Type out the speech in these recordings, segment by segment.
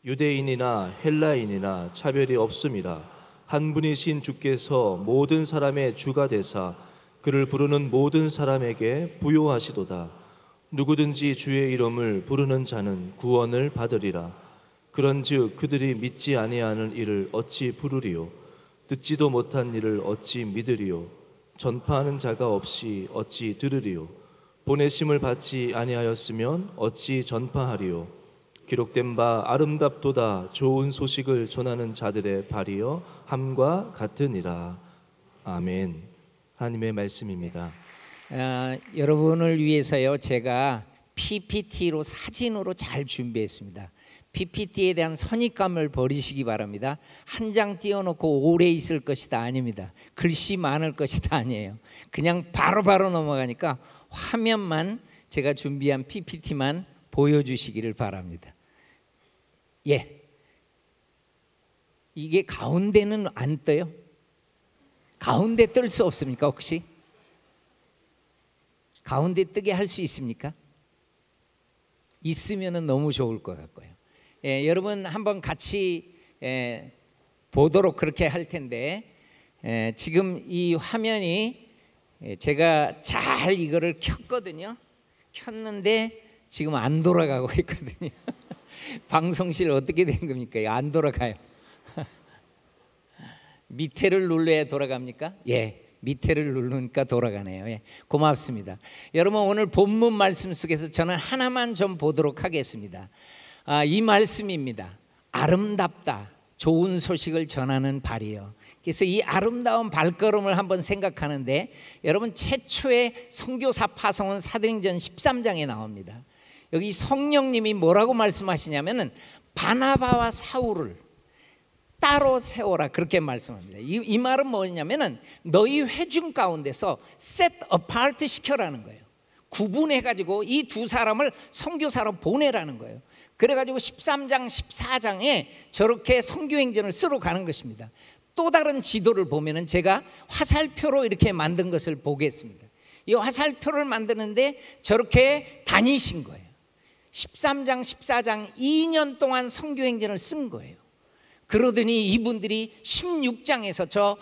유대인이나 헬라인이나 차별이 없음이라 한 분이신 주께서 모든 사람의 주가 되사 그를 부르는 모든 사람에게 부요하시도다. 누구든지 주의 이름을 부르는 자는 구원을 받으리라. 그런즉 그들이 믿지 아니하는 일을 어찌 부르리요? 듣지도 못한 일을 어찌 믿으리요? 전파하는 자가 없이 어찌 들으리요? 보내심을 받지 아니하였으면 어찌 전파하리요? 기록된 바 아름답도다 좋은 소식을 전하는 자들의 발이여 함과 같으니라. 아멘. 하나님의 말씀입니다. 여러분을 위해서요, 제가 PPT로 사진으로 잘 준비했습니다. PPT에 대한 선입감을 버리시기 바랍니다. 한 장 띄워놓고 오래 있을 것이다 아닙니다. 글씨 많을 것이다 아니에요. 그냥 바로바로 넘어가니까 화면만, 제가 준비한 PPT만 보여주시기를 바랍니다. 예, 이게 가운데는 안 떠요? 가운데 뜰 수 없습니까 혹시? 가운데 뜨게 할 수 있습니까? 있으면 너무 좋을 것 같고요. 예, 여러분 한번 같이 보도록 그렇게 할 텐데, 지금 이 화면이 제가 잘 이거를 켰거든요. 켰는데 지금 안 돌아가고 있거든요. 방송실 어떻게 된 겁니까? 안 돌아가요. 밑에를 눌러야 돌아갑니까? 예, 밑에를 누르니까 돌아가네요. 예, 고맙습니다. 여러분, 오늘 본문 말씀 속에서 저는 하나만 좀 보도록 하겠습니다. 이 말씀입니다. 아름답다, 좋은 소식을 전하는 발이요. 그래서 이 아름다운 발걸음을 한번 생각하는데, 여러분, 최초의 선교사 파송은 사도행전 13장에 나옵니다. 여기 성령님이 뭐라고 말씀하시냐면은 바나바와 사울을 따로 세워라, 그렇게 말씀합니다. 이 말은 뭐냐면은 너희 회중 가운데서 set apart 시켜라는 거예요. 구분해가지고 이 두 사람을 선교사로 보내라는 거예요. 그래가지고 13장 14장에 저렇게 선교행전을 쓰러 가는 것입니다. 또 다른 지도를 보면은 제가 화살표로 이렇게 만든 것을 보겠습니다. 이 화살표를 만드는데 저렇게 다니신 거예요. 13장 14장 2년 동안 선교행전을 쓴 거예요. 그러더니 이분들이 16장에서 저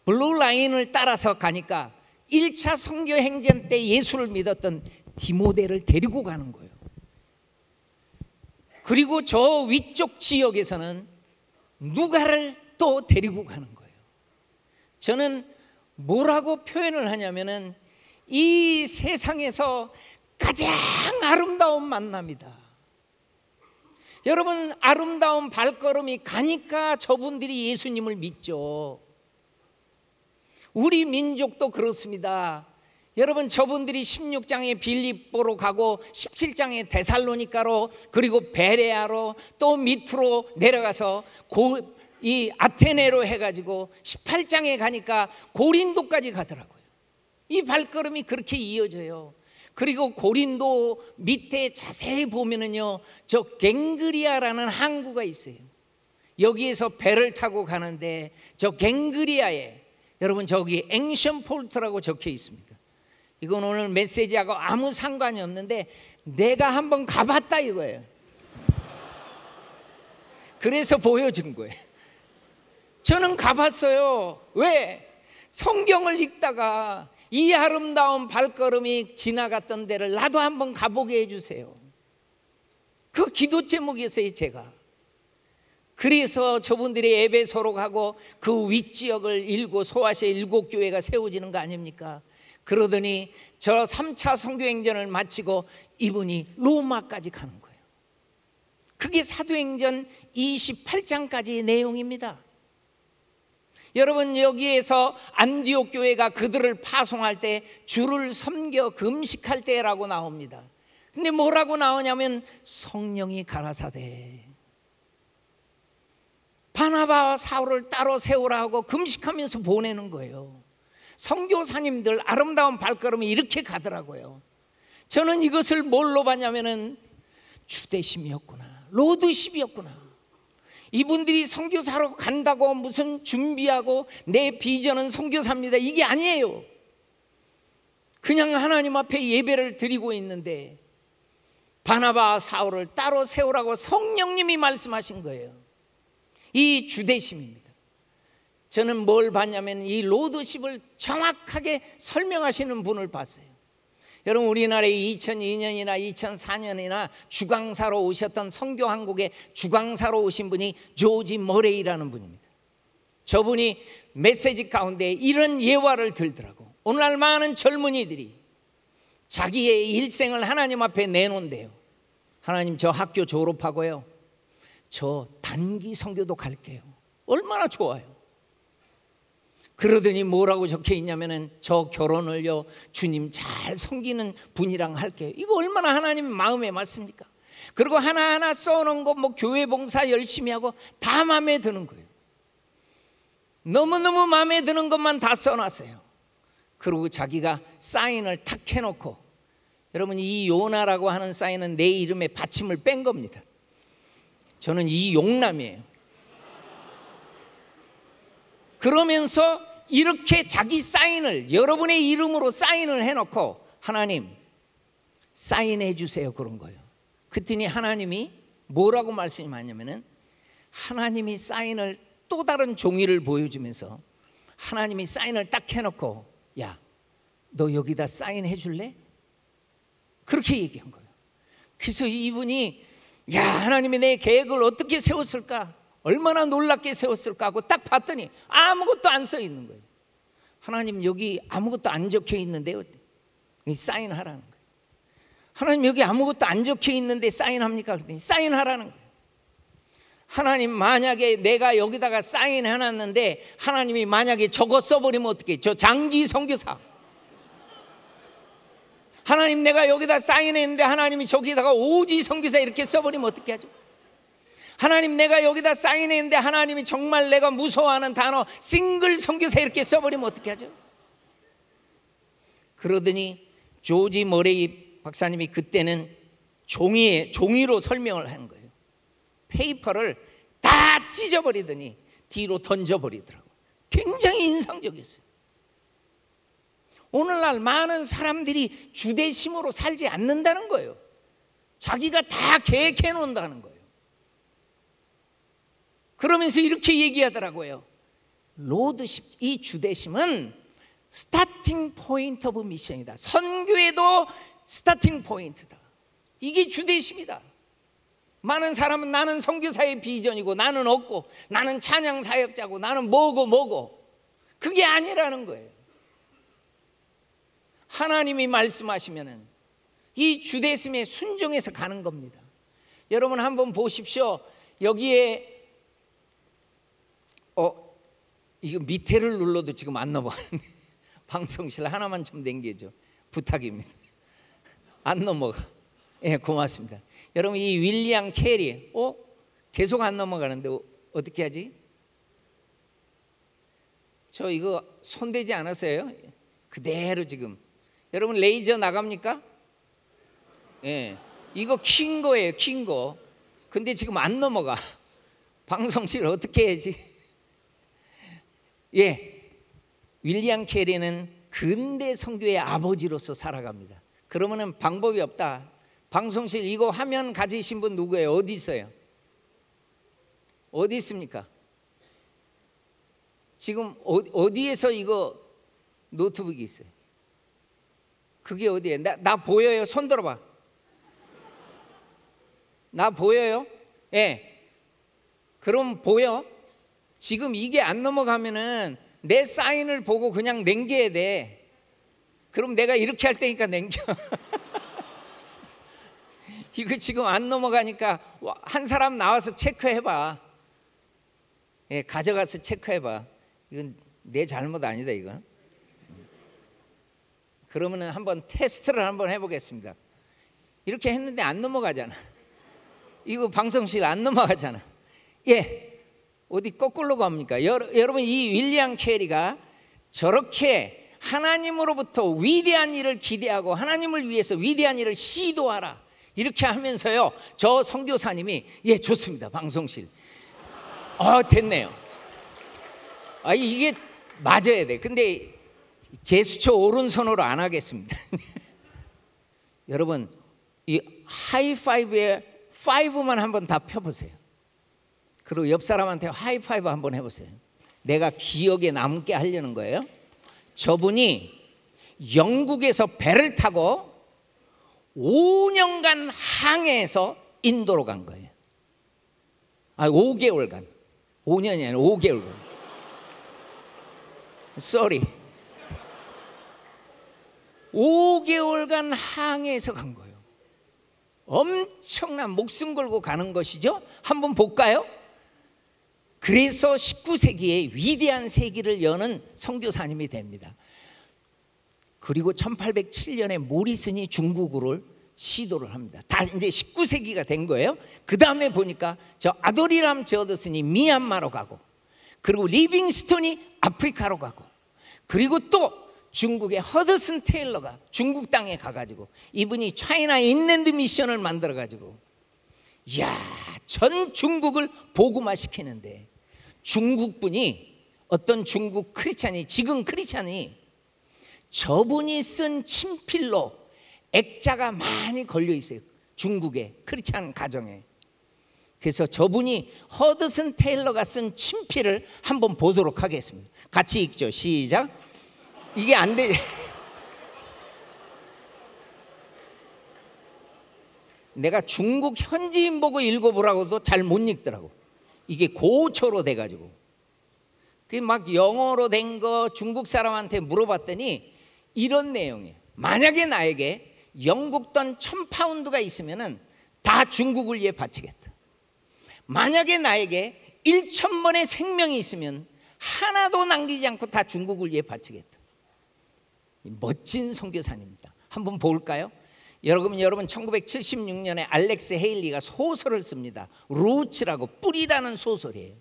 블루 라인을 따라서 가니까 1차 선교행전 때 예수를 믿었던 디모데를 데리고 가는 거예요. 그리고 저 위쪽 지역에서는 누가를 또 데리고 가는 거예요. 저는 뭐라고 표현을 하냐면은 이 세상에서 가장 아름다운 만남이다. 여러분, 아름다운 발걸음이 가니까 저분들이 예수님을 믿죠. 우리 민족도 그렇습니다. 여러분, 저분들이 16장에 빌립보로 가고 17장에 데살로니가로, 그리고 베레아로, 또 밑으로 내려가서 이 아테네로 해가지고 18장에 가니까 고린도까지 가더라고요. 이 발걸음이 그렇게 이어져요. 그리고 고린도 밑에 자세히 보면은요, 저 갱그리아라는 항구가 있어요. 여기에서 배를 타고 가는데 저 갱그리아에 여러분 저기 앵션 폴트라고 적혀 있습니다. 이건 오늘 메시지하고 아무 상관이 없는데 내가 한번 가봤다 이거예요. 그래서 보여준 거예요. 저는 가봤어요. 왜? 성경을 읽다가 이 아름다운 발걸음이 지나갔던 데를 나도 한번 가보게 해주세요. 그 기도 제목이었어요, 제가. 그래서 저분들이 에베소로 가고 그 윗지역을 소아시아 7교회가 세워지는 거 아닙니까? 그러더니 저 3차 선교행전을 마치고 이분이 로마까지 가는 거예요. 그게 사도행전 28장까지의 내용입니다. 여러분, 여기에서 안디옥 교회가 그들을 파송할 때 주를 섬겨 금식할 때라고 나옵니다. 근데 뭐라고 나오냐면 성령이 가라사대 바나바와 사울을 따로 세우라 하고 금식하면서 보내는 거예요. 선교사님들 아름다운 발걸음이 이렇게 가더라고요. 저는 이것을 뭘로 봤냐면은 주대심이었구나, 로드십이었구나. 이분들이 선교사로 간다고 무슨 준비하고 내 비전은 선교사입니다, 이게 아니에요. 그냥 하나님 앞에 예배를 드리고 있는데 바나바 사울을 따로 세우라고 성령님이 말씀하신 거예요. 이 주대심입니다. 저는 뭘 봤냐면 이 로드십을 정확하게 설명하시는 분을 봤어요. 여러분, 우리나라에 2002년이나 2004년이나 주강사로 오셨던 선교 한국에 주강사로 오신 분이 조지 머레이라는 분입니다. 저분이 메시지 가운데 이런 예화를 들더라고. 오늘날 많은 젊은이들이 자기의 일생을 하나님 앞에 내놓은대요. 하나님, 저 학교 졸업하고요, 저 단기 선교도 갈게요. 얼마나 좋아요. 그러더니 뭐라고 적혀 있냐면은 저 결혼을요 주님 잘 섬기는 분이랑 할게요. 이거 얼마나 하나님 마음에 맞습니까? 그리고 하나하나 써놓은 거 뭐 교회 봉사 열심히 하고 다 마음에 드는 거예요. 너무너무 마음에 드는 것만 다 써놨어요. 그리고 자기가 사인을 탁 해놓고, 여러분, 이 요나라고 하는 사인은 내 이름에 받침을 뺀 겁니다. 저는 이용남이에요. 그러면서 이렇게 자기 사인을, 여러분의 이름으로 사인을 해놓고 하나님 사인해 주세요, 그런 거예요. 그랬더니 하나님이 뭐라고 말씀하냐면은, 하나님이 사인을 또 다른 종이를 보여주면서 하나님이 사인을 딱 해놓고, 야, 너 여기다 사인해 줄래? 그렇게 얘기한 거예요. 그래서 이분이, 야, 하나님이 내 계획을 어떻게 세웠을까, 얼마나 놀랍게 세웠을까 하고 딱 봤더니 아무것도 안 써 있는 거예요. 하나님, 여기 아무것도 안 적혀 있는데요, 사인하라는 거예요. 하나님, 여기 아무것도 안 적혀 있는데 사인합니까? 그랬더니 사인하라는 거예요. 하나님, 만약에 내가 여기다가 사인해놨는데 하나님이 만약에 저거 써버리면 어떡해? 저 장기 선교사. 하나님, 내가 여기다 사인했는데 하나님이 저기다가 오지 선교사 이렇게 써버리면 어떻게 하죠? 하나님, 내가 여기다 사인했는데 하나님이 정말 내가 무서워하는 단어 싱글 선교사 이렇게 써버리면 어떻게 하죠? 그러더니 조지 머레이 박사님이 그때는 종이로 설명을 하는 거예요. 페이퍼를 다 찢어버리더니 뒤로 던져버리더라고요. 굉장히 인상적이었어요. 오늘날 많은 사람들이 주대심으로 살지 않는다는 거예요. 자기가 다 계획해 놓는다는 거예요. 그러면서 이렇게 얘기하더라고요. 로드십, 이 주대심은 스타팅 포인트 오브 미션이다. 선교에도 스타팅 포인트다. 이게 주대심이다. 많은 사람은 나는 선교사의 비전이고 나는 없고 나는 찬양 사역자고 나는 뭐고 그게 아니라는 거예요. 하나님이 말씀하시면은 이 주대심에 순종해서 가는 겁니다. 여러분 한번 보십시오. 여기에 이거 밑에를 눌러도 지금 안 넘어가는데 방송실 하나만 좀 당겨줘, 부탁입니다. 안 넘어가. 예, 고맙습니다. 여러분, 이 윌리엄 캐리 계속 안 넘어가는데 어떻게 하지? 저 이거 손대지 않았어요? 그대로 지금. 여러분, 레이저 나갑니까? 예, 이거 킨 거예요, 킨 거. 근데 지금 안 넘어가. 방송실 어떻게 해야지? 예, 윌리엄 캐리는 근대 선교의 아버지로서 살아갑니다. 그러면은 방법이 없다. 방송실 이거 화면 가지신 분 누구예요? 어디 있어요? 어디 있습니까? 지금 어디에서 이거 노트북이 있어요? 그게 어디에? 나 보여요? 손 들어봐. 나 보여요? 예. 그럼 보여? 지금 이게 안 넘어가면은 내 사인을 보고 그냥 남겨야 돼. 그럼 내가 이렇게 할 테니까 남겨. 이거 지금 안 넘어가니까 한 사람 나와서 체크해봐. 예, 가져가서 체크해봐. 이건 내 잘못 아니다, 이거. 그러면은 한번 테스트를 한번 해보겠습니다. 이렇게 했는데 안 넘어가잖아. 이거 방송실 안 넘어가잖아. 예, 어디 거꾸로 갑니까? 여러분, 이 윌리엄 캐리가 저렇게 하나님으로부터 위대한 일을 기대하고 하나님을 위해서 위대한 일을 시도하라 이렇게 하면서요, 저 선교사님이 예, 좋습니다, 방송실. 됐네요. 이게 맞아야 돼. 근데 제스처 오른손으로 안 하겠습니다. 여러분, 이 하이파이브에 5만 한번 다 펴보세요. 그리고 옆 사람한테 하이파이브 한번 해보세요. 내가 기억에 남게 하려는 거예요. 저분이 영국에서 배를 타고 5년간 항해해서 인도로 간 거예요. 5개월간. 5년이 아니라 5개월간. Sorry. 5개월간 항해해서 간 거예요. 엄청난 목숨 걸고 가는 것이죠. 한번 볼까요? 그래서 19세기에 위대한 세기를 여는 선교사님이 됩니다. 그리고 1807년에 모리슨이 중국어를 시도를 합니다. 다 이제 19세기가 된 거예요. 그 다음에 보니까 저 아도리람 저더슨이 미얀마로 가고, 그리고 리빙스톤이 아프리카로 가고, 그리고 또 중국의 허드슨 테일러가 중국 땅에 가가지고 이분이 차이나 인랜드 미션을 만들어가지고, 이야, 전 중국을 복음화 시키는데, 중국 분이, 어떤 중국 크리스찬이, 지금 크리스찬이 저분이 쓴 친필로 액자가 많이 걸려 있어요. 중국의 크리스찬 가정에. 그래서 저분이 허드슨 테일러가 쓴 친필을 한번 보도록 하겠습니다. 같이 읽죠. 시작. 이게 안 돼. 내가 중국 현지인 보고 읽어보라고도 잘 못 읽더라고. 이게 고초로 돼가지고. 그 막 영어로 된 거 중국 사람한테 물어봤더니 이런 내용이에요. 만약에 나에게 영국 돈 1000파운드가 있으면은 다 중국을 위해 바치겠다. 만약에 나에게 1000번의 생명이 있으면 하나도 남기지 않고 다 중국을 위해 바치겠다. 멋진 선교사님입니다. 한번 볼까요? 여러분 1976년에 알렉스 헤일리가 소설을 씁니다. 루츠라고, 뿌리라는 소설이에요.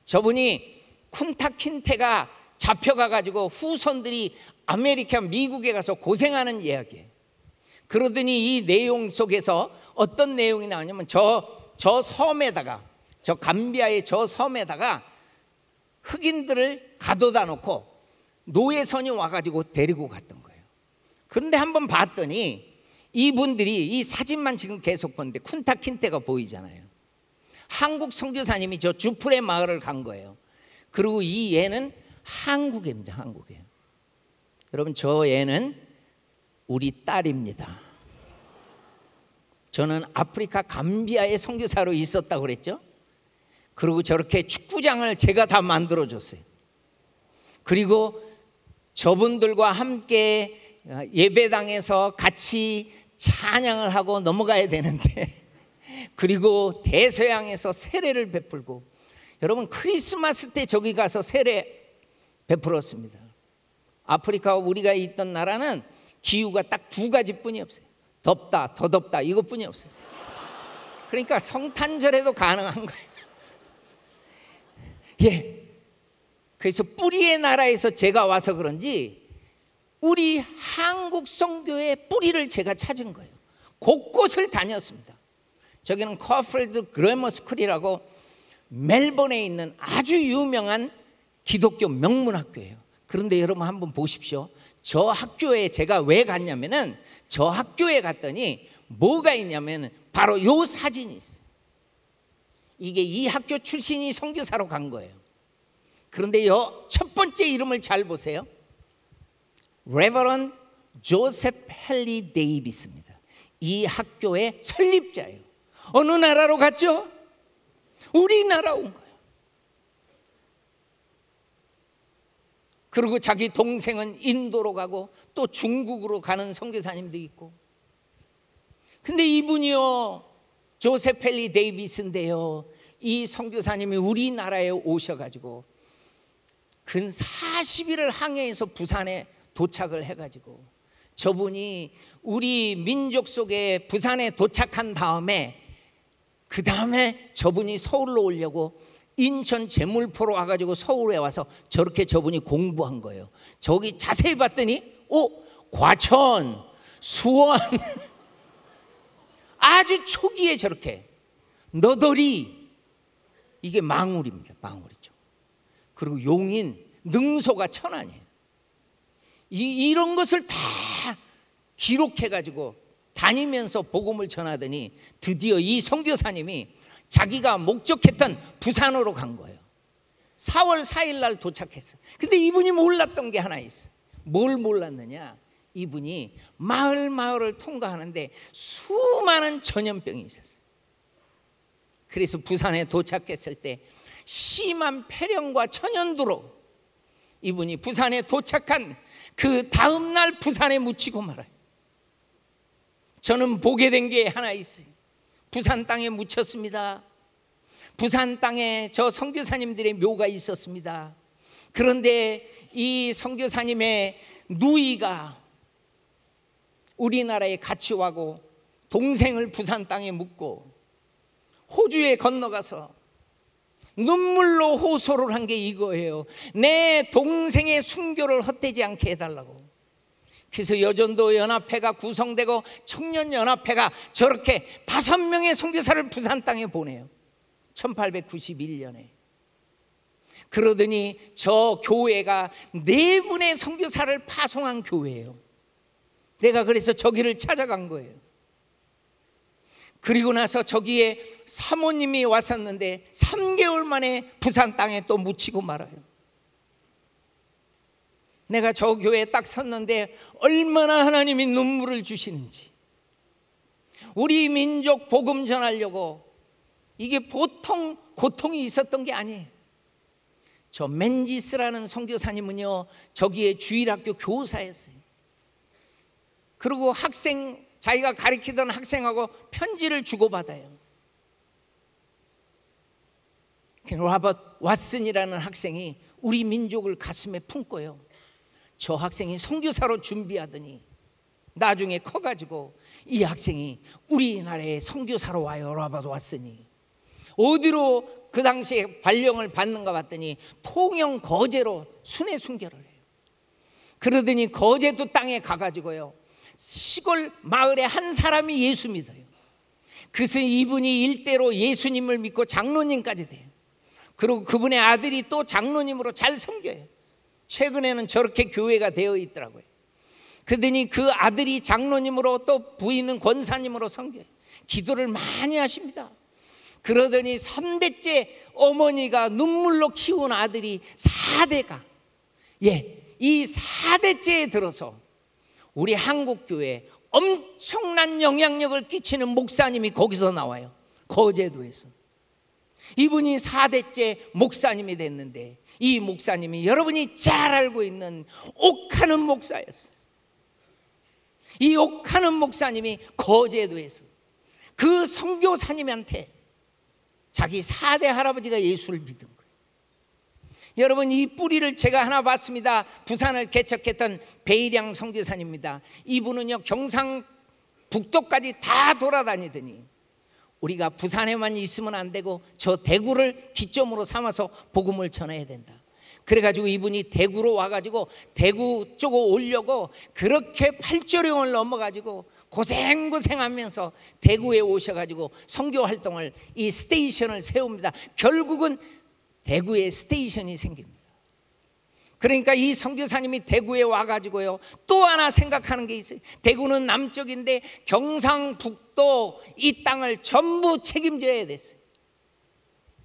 저분이 쿤타킨테가 잡혀가가지고 후손들이 아메리카, 미국에 가서 고생하는 이야기예요. 그러더니 이 내용 속에서 어떤 내용이 나오냐면 저 섬에다가, 저 감비아의 저 섬에다가 흑인들을 가둬다 놓고 노예선이 와가지고 데리고 갔던 거예요. 그런데 한번 봤더니 이분들이, 이 사진만 지금 계속 보는데 쿤타킨테가 보이잖아요. 한국 선교사님이 저 주프레 마을을 간 거예요. 그리고 이 애는 한국애입니다. 한국애. 여러분, 저 애는 우리 딸입니다. 저는 아프리카 감비아의 선교사로 있었다고 그랬죠. 그리고 저렇게 축구장을 제가 다 만들어줬어요. 그리고 저분들과 함께 예배당에서 같이 찬양을 하고 넘어가야 되는데, 그리고 대서양에서 세례를 베풀고, 여러분 크리스마스 때 저기 가서 세례 베풀었습니다. 아프리카 우리가 있던 나라는 기후가 딱 2가지뿐이 없어요. 덥다, 더 덥다, 이것뿐이 없어요. 그러니까 성탄절에도 가능한 거예요. 예. 그래서 뿌리의 나라에서 제가 와서 그런지 우리 한국 선교의 뿌리를 제가 찾은 거예요. 곳곳을 다녔습니다. 저기는 커필드 그래머 스쿨이라고 멜번에 있는 아주 유명한 기독교 명문 학교예요. 그런데 여러분 한번 보십시오. 저 학교에 제가 왜 갔냐면은, 저 학교에 갔더니 뭐가 있냐면 바로 요 사진이 있어요. 이게 이 학교 출신이 선교사로 간 거예요. 그런데 첫 번째 이름을 잘 보세요. 레버런드 조셉 헨리 데이비스입니다. 이 학교의 설립자예요. 어느 나라로 갔죠? 우리나라 온 거예요. 그리고 자기 동생은 인도로 가고 또 중국으로 가는 선교사님도 있고. 근데 이분이요, 조셉 헨리 데이비스인데요, 이 선교사님이 우리나라에 오셔가지고 근 40일을 항해해서 부산에 도착을 해가지고, 저분이 우리 민족 속에 부산에 도착한 다음에, 그 다음에 저분이 서울로 오려고 인천 제물포로 와가지고 서울에 와서 저렇게 저분이 공부한 거예요. 저기 자세히 봤더니 과천, 수원 아주 초기에 저렇게 너덜이, 이게 망울입니다. 망울이죠. 그리고 용인, 능소가 천안이에요. 이런 것을 다 기록해가지고 다 다니면서 복음을 전하더니 드디어 이 선교사님이 자기가 목적했던 부산으로 간 거예요. 4월 4일 날 도착했어요. 근데 이분이 몰랐던 게 하나 있어요. 뭘 몰랐느냐? 이분이 마을을 통과하는데 수많은 전염병이 있었어요. 그래서 부산에 도착했을 때 심한 폐렴과 천연두로 이분이 부산에 도착한 그 다음 날 부산에 묻히고 말아요. 저는 보게 된 게 하나 있어요. 부산 땅에 묻혔습니다. 부산 땅에 저 선교사님들의 묘가 있었습니다. 그런데 이 선교사님의 누이가 우리나라에 같이 와고 동생을 부산 땅에 묻고 호주에 건너가서 눈물로 호소를 한 게 이거예요. 내 동생의 순교를 헛되지 않게 해달라고. 그래서 여전도 연합회가 구성되고 청년연합회가 저렇게 5명의 선교사를 부산 땅에 보내요. 1891년에. 그러더니 저 교회가 4분의 선교사를 파송한 교회예요. 내가 그래서 저기를 찾아간 거예요. 그리고 나서 저기에 사모님이 왔었는데 3개월 만에 부산 땅에 또 묻히고 말아요. 내가 저 교회에 딱 섰는데 얼마나 하나님이 눈물을 주시는지. 우리 민족 복음 전하려고 이게 보통 고통이 있었던 게 아니에요. 저 맨지스라는 선교사님은요, 저기에 주일학교 교사였어요. 그리고 자기가 가르치던 학생하고 편지를 주고받아요. 로버트 왓슨이라는 학생이 우리 민족을 가슴에 품고요, 저 학생이 선교사로 준비하더니 나중에 커가지고 이 학생이 우리나라에 선교사로 와요. 로버트 왓슨이 어디로 그 당시에 발령을 받는가 봤더니 통영 거제로 순회 순교를 해요. 그러더니 거제도 땅에 가가지고요, 시골 마을에 한 사람이 예수 믿어요. 그래서 이분이 일대로 예수님을 믿고 장로님까지 돼요. 그리고 그분의 아들이 또 장로님으로 잘 섬겨요. 최근에는 저렇게 교회가 되어 있더라고요. 그러더니 그 아들이 장로님으로 또 부인은 권사님으로 섬겨요. 기도를 많이 하십니다. 그러더니 3대째 어머니가 눈물로 키운 아들이 4대가 이 4대째에 들어서 우리 한국교회에 엄청난 영향력을 끼치는 목사님이 거기서 나와요. 거제도에서. 이분이 4대째 목사님이 됐는데 이 목사님이 여러분이 잘 알고 있는 옥하는 목사였어요. 이 옥하는 목사님이 거제도에서 그 선교사님한테 자기 4대 할아버지가 예수를 믿은 거예요. 여러분, 이 뿌리를 제가 하나 봤습니다. 부산을 개척했던 배일양 선교사님입니다. 이분은요, 경상북도까지 다 돌아다니더니 우리가 부산에만 있으면 안 되고 저 대구를 기점으로 삼아서 복음을 전해야 된다. 그래가지고 이분이 대구로 와가지고 대구 쪽으로 오려고 그렇게 팔조령을 넘어가지고 고생하면서 대구에 오셔가지고 선교 활동을, 이 스테이션을 세웁니다. 결국은 대구에 스테이션이 생깁니다. 그러니까 이 선교사님이 대구에 와가지고요, 또 하나 생각하는 게 있어요. 대구는 남쪽인데 경상북도 이 땅을 전부 책임져야 됐어요.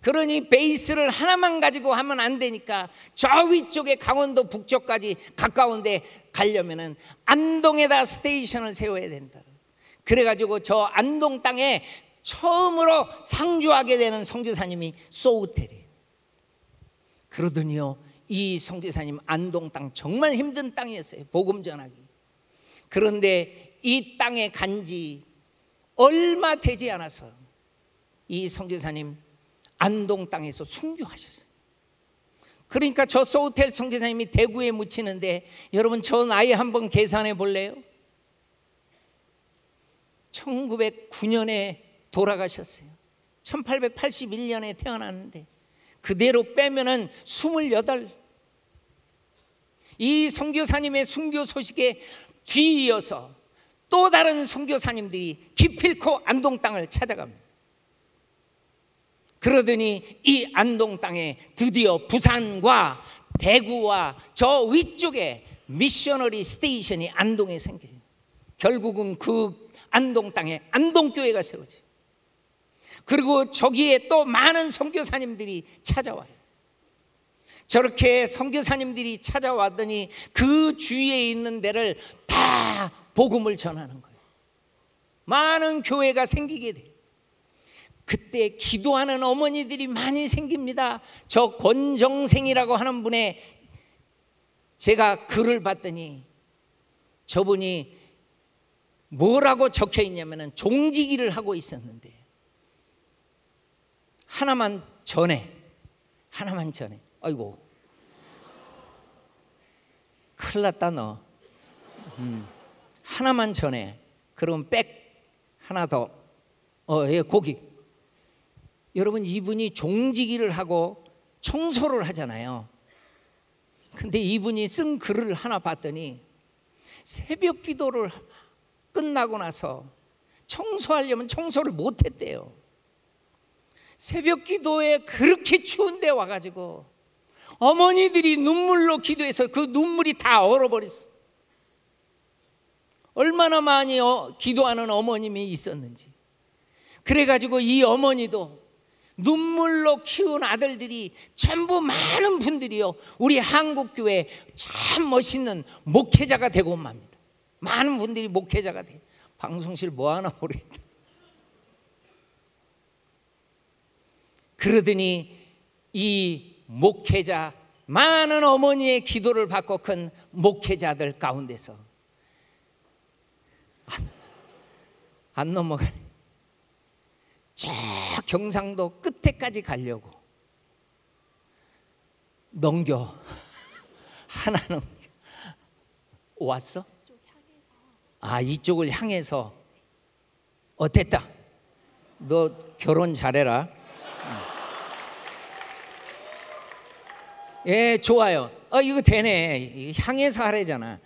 그러니 베이스를 하나만 가지고 하면 안 되니까 저 위쪽에 강원도 북쪽까지 가까운데 가려면은 안동에다 스테이션을 세워야 된다. 그래가지고 저 안동 땅에 처음으로 상주하게 되는 선교사님이 소우텔이에요. 그러더니요, 이 선교사님 안동 땅 정말 힘든 땅이었어요, 복음 전하기. 그런데 이 땅에 간지 얼마 되지 않아서 이 선교사님 안동 땅에서 순교하셨어요. 그러니까 저 소우텔 선교사님이 대구에 묻히는데 여러분, 저 나이 한번 계산해 볼래요? 1909년에 돌아가셨어요. 1881년에 태어났는데 그대로 빼면은 28. 이 선교사님의 순교 소식에 뒤이어서 또 다른 선교사님들이 기필코 안동 땅을 찾아갑니다. 그러더니 이 안동 땅에 드디어 부산과 대구와 저 위쪽에 미셔너리 스테이션이 안동에 생겨요. 결국은 그 안동 땅에 안동교회가 세워져요. 그리고 저기에 또 많은 선교사님들이 찾아와요. 저렇게 선교사님들이 찾아왔더니 그 주위에 있는 데를 다 복음을 전하는 거예요. 많은 교회가 생기게 돼요. 그때 기도하는 어머니들이 많이 생깁니다. 저 권정생이라고 하는 분의 제가 글을 봤더니 저분이 뭐라고 적혀 있냐면은 종지기를 하고 있었는데 하나만 전해. 아이고 큰일 났다 너. 하나만 전해. 그러면 백 하나 더. 예, 고기. 여러분, 이분이 종지기를 하고 청소를 하잖아요. 근데 이분이 쓴 글을 하나 봤더니 새벽 기도를 끝나고 나서 청소하려면 청소를 못했대요. 새벽 기도에 그렇게 추운데 와가지고 어머니들이 눈물로 기도해서 그 눈물이 다 얼어버렸어. 얼마나 많이 기도하는 어머님이 있었는지. 그래가지고 이 어머니도 눈물로 키운 아들들이 전부 많은 분들이요, 우리 한국교회 참 멋있는 목회자가 되고 맙니다. 많은 분들이 목회자가 돼. 방송실 뭐 하나 모르겠다. 그러더니 이 목회자, 많은 어머니의 기도를 받고 큰 목회자들 가운데서 안 넘어가네. 저 경상도 끝에까지 가려고 넘겨. 하나 넘겨. 왔어? 이쪽을 향해서. 됐다. 너 결혼 잘해라. 예, 좋아요. 이거 되네. 향해서 하래잖아.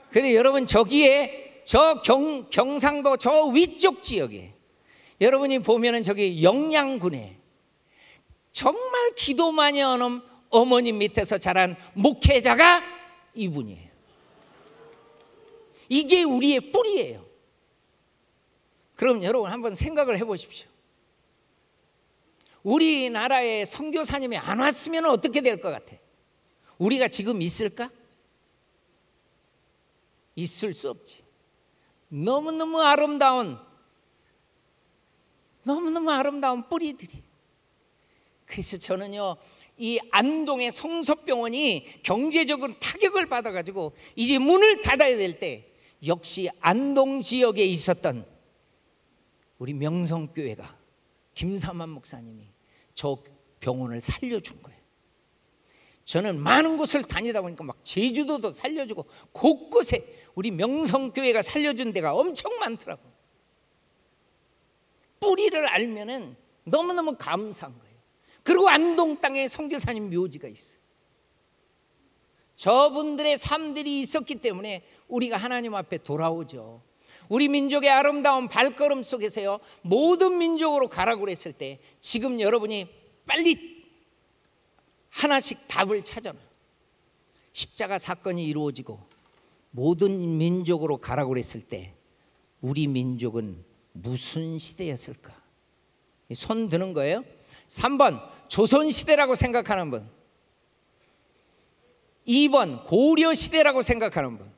그래, 여러분, 저기에 저 경상도 저 위쪽 지역에 여러분이 보면은 저기 영양군에 정말 기도 많이 하는 어머님 밑에서 자란 목회자가 이분이에요. 이게 우리의 뿌리예요. 그럼 여러분 한번 생각을 해보십시오. 우리나라에 선교사님이 안 왔으면 어떻게 될 것 같아? 우리가 지금 있을까? 있을 수 없지. 너무너무 아름다운 뿌리들이. 그래서 저는요, 이 안동의 성서병원이 경제적으로 타격을 받아가지고 이제 문을 닫아야 될 때 역시 안동 지역에 있었던 우리 명성교회가 김삼환 목사님이 저 병원을 살려준 거예요. 저는 많은 곳을 다니다 보니까 막 제주도도 살려주고 곳곳에 우리 명성교회가 살려준 데가 엄청 많더라고요. 뿌리를 알면은 너무너무 감사한 거예요. 그리고 안동 땅에 선교사님 묘지가 있어요. 저분들의 삶들이 있었기 때문에 우리가 하나님 앞에 돌아오죠. 우리 민족의 아름다운 발걸음 속에서요, 모든 민족으로 가라고 그랬을 때 지금 여러분이 빨리 하나씩 답을 찾아놔. 십자가 사건이 이루어지고 모든 민족으로 가라고 그랬을 때 우리 민족은 무슨 시대였을까? 손 드는 거예요. 3번 조선시대라고 생각하는 분, 2번 고려시대라고 생각하는 분,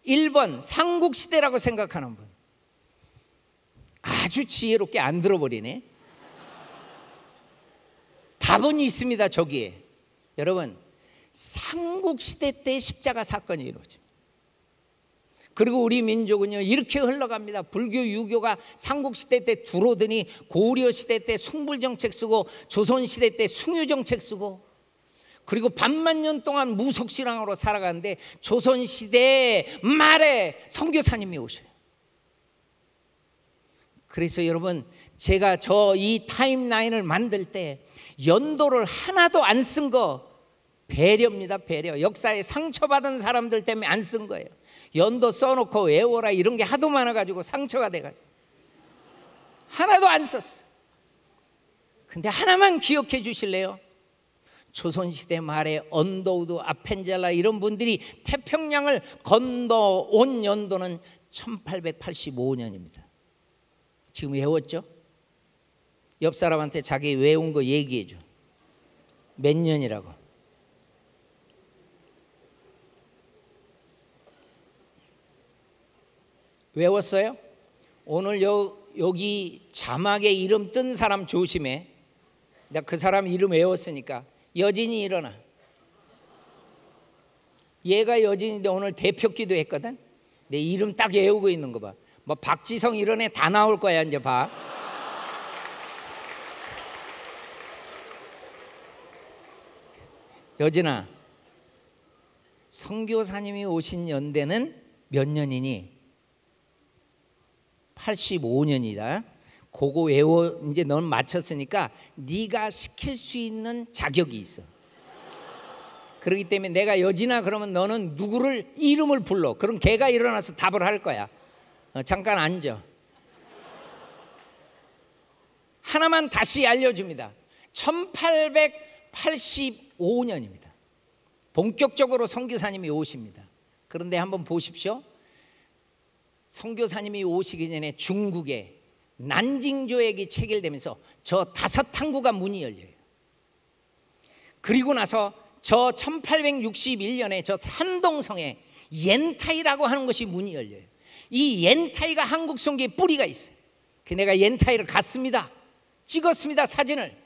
1번 삼국시대라고 생각하는 분. 아주 지혜롭게 안 들어버리네. 답은 있습니다. 저기에. 여러분, 삼국시대 때 십자가 사건이 이루어집니다. 그리고 우리 민족은요, 이렇게 흘러갑니다. 불교 유교가 삼국시대 때 들어오더니 고려시대 때 숭불정책 쓰고 조선시대 때 숭유정책 쓰고, 그리고 반만 년 동안 무속신앙으로 살아가는데 조선시대 말에 선교사님이 오셔요. 그래서 여러분, 제가 이 타임라인을 만들 때 연도를 하나도 안 쓴 거 배려입니다. 배려. 역사에 상처받은 사람들 때문에 안 쓴 거예요. 연도 써놓고 외워라 이런 게 하도 많아가지고 상처가 돼가지고 하나도 안 썼어. 근데 하나만 기억해 주실래요? 조선시대 말에 언더우드, 아펜젤라 이런 분들이 태평양을 건너온 연도는 1885년입니다. 지금 외웠죠? 옆 사람한테 자기 외운 거 얘기해 줘. 몇 년이라고. 외웠어요? 오늘 여기 자막에 이름 뜬 사람 조심해. 내가 그 사람 이름 외웠으니까. 여진이 일어나. 얘가 여진인데 오늘 대표기도 했거든. 내 이름 딱 외우고 있는 거 봐. 뭐 박지성 이런 애 다 나올 거야 이제 봐. 여진아, 선교사님이 오신 연대는 몇 년이니? 85년이다. 그거 외워. 이제 넌 맞췄으니까 네가 시킬 수 있는 자격이 있어. 그렇기 때문에 내가 여진아 그러면 너는 누구를 이름을 불러. 그럼 걔가 일어나서 답을 할 거야. 잠깐 앉아. 하나만 다시 알려줍니다. 1885년입니다. 본격적으로 선교사님이 오십니다. 그런데 한번 보십시오. 선교사님이 오시기 전에 중국에 난징조약이 체결되면서 저 5항구가 문이 열려요. 그리고 나서 저 1861년에 저 산동성에 옌타이라고 하는 것이 문이 열려요. 이 옌타이가 한국 선교의 뿌리가 있어요. 내가 옌타이를 갔습니다. 찍었습니다. 사진을.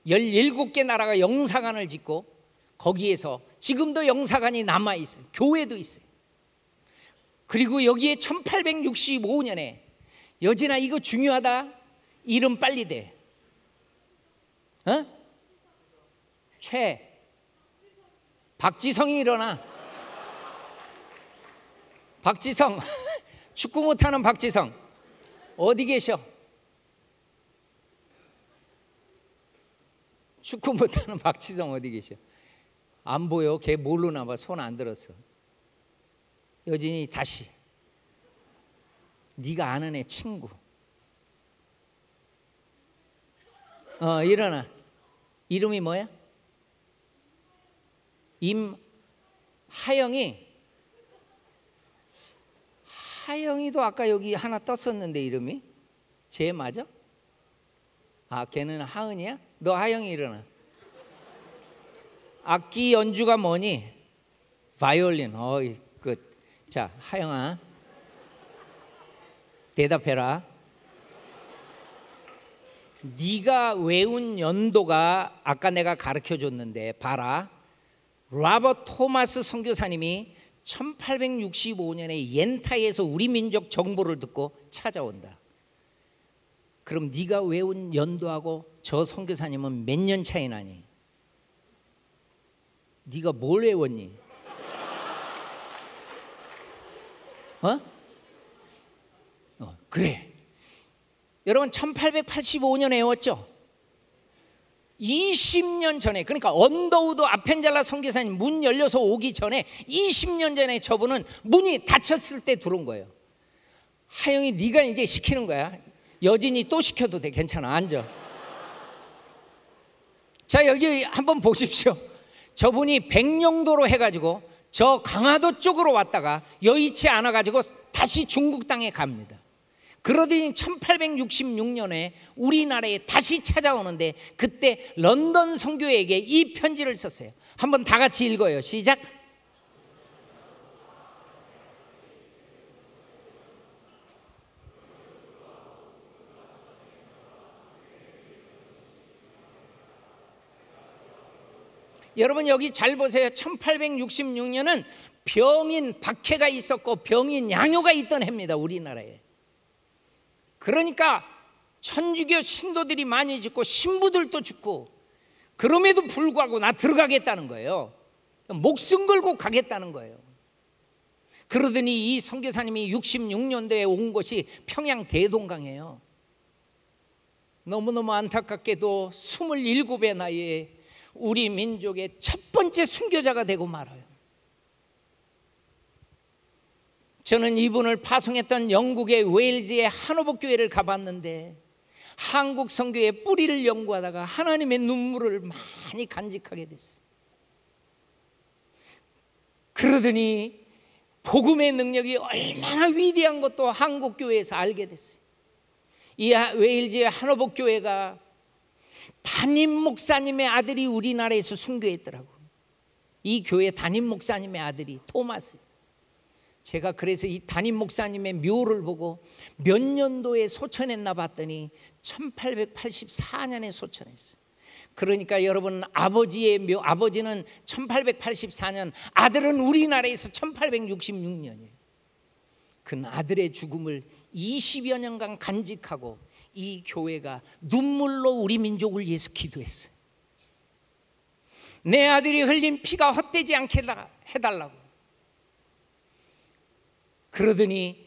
17개 나라가 영사관을 짓고 거기에서 지금도 영사관이 남아있어요. 교회도 있어요. 그리고 여기에 1865년에 여진아 이거 중요하다. 이름 빨리 대. 박지성이 일어나. 박지성 축구 못하는 박지성 어디 계셔? 축구 못하는 박지성 어디 계셔? 안 보여. 걔 모르나 봐. 손 안 들었어. 여진이 다시 네가 아는 애 친구. 일어나. 이름이 뭐야? 하영이도 아까 여기 하나 떴었는데 이름이 쟤 맞아? 걔는 하은이야? 너 하영이 일어나. 악기 연주가 뭐니? 바이올린. 끝. 자, 하영아 대답해라. 네가 외운 연도가 아까 내가 가르쳐줬는데 봐라. 로버트 토마스 선교사님이 1865년에 옌타이에서 우리 민족 정보를 듣고 찾아온다. 그럼 네가 외운 연도하고 저 선교사님은 몇 년 차이 나니? 네가 뭘 외웠니? 그래. 여러분 1885년에 외웠죠? 20년 전에, 그러니까 언더우드 아펜젤라 선교사님 문 열려서 오기 전에 20년 전에 저분은 문이 닫혔을 때 들어온 거예요. 하영이 네가 이제 시키는 거야. 여진이 또 시켜도 돼. 괜찮아. 앉아. 자, 여기 한번 보십시오. 저분이 백령도로 해가지고 저 강화도 쪽으로 왔다가 여의치 않아가지고 다시 중국 땅에 갑니다. 그러더니 1866년에 우리나라에 다시 찾아오는데 그때 런던 선교회에게 이 편지를 썼어요. 한번 다 같이 읽어요. 시작. 여러분 여기 잘 보세요. 1866년은 병인 박해가 있었고 병인 양효가 있던 해입니다. 우리나라에. 그러니까 천주교 신도들이 많이 죽고 신부들도 죽고 그럼에도 불구하고 나 들어가겠다는 거예요. 목숨 걸고 가겠다는 거예요. 그러더니 이 선교사님이 66년도에 온 곳이 평양 대동강이에요. 너무너무 안타깝게도 27의 나이에 우리 민족의 첫 번째 순교자가 되고 말아요. 저는 이분을 파송했던 영국의 웨일즈의 하노버 교회를 가봤는데 한국 선교의 뿌리를 연구하다가 하나님의 눈물을 많이 간직하게 됐어요. 그러더니 복음의 능력이 얼마나 위대한 것도 한국교회에서 알게 됐어요. 이 웨일즈의 한호복교회가 담임 목사님의 아들이 우리나라에서 순교했더라고. 이 교회 담임 목사님의 아들이 토마스. 제가 그래서 이 담임 목사님의 묘를 보고 몇 년도에 소천했나 봤더니 1884년에 소천했어요. 그러니까 여러분, 아버지의 묘, 아버지는 1884년, 아들은 우리나라에서 1866년이에요. 그 아들의 죽음을 20여 년간 간직하고 이 교회가 눈물로 우리 민족을 위해서 기도했어요. 내 아들이 흘린 피가 헛되지 않게 해달라고. 그러더니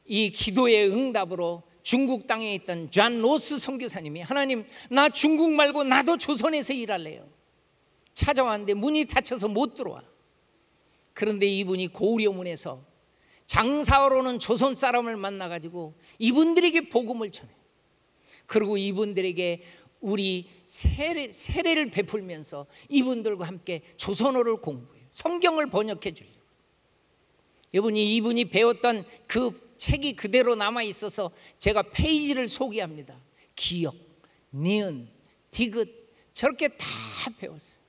이 기도의 응답으로 중국 땅에 있던 존 로스 선교사님이, 하나님, 나 중국 말고 나도 조선에서 일할래요. 찾아왔는데 문이 닫혀서 못 들어와. 그런데 이분이 고우려문에서 장사하러 오는 조선 사람을 만나가지고 이분들에게 복음을 전해요. 그리고 이분들에게 우리 세례를 베풀면서 이분들과 함께 조선어를 공부해요. 성경을 번역해 주려고. 이분이 배웠던 그 책이 그대로 남아 있어서 제가 페이지를 소개합니다. 기역, 니은, 디귿 저렇게 다 배웠어요.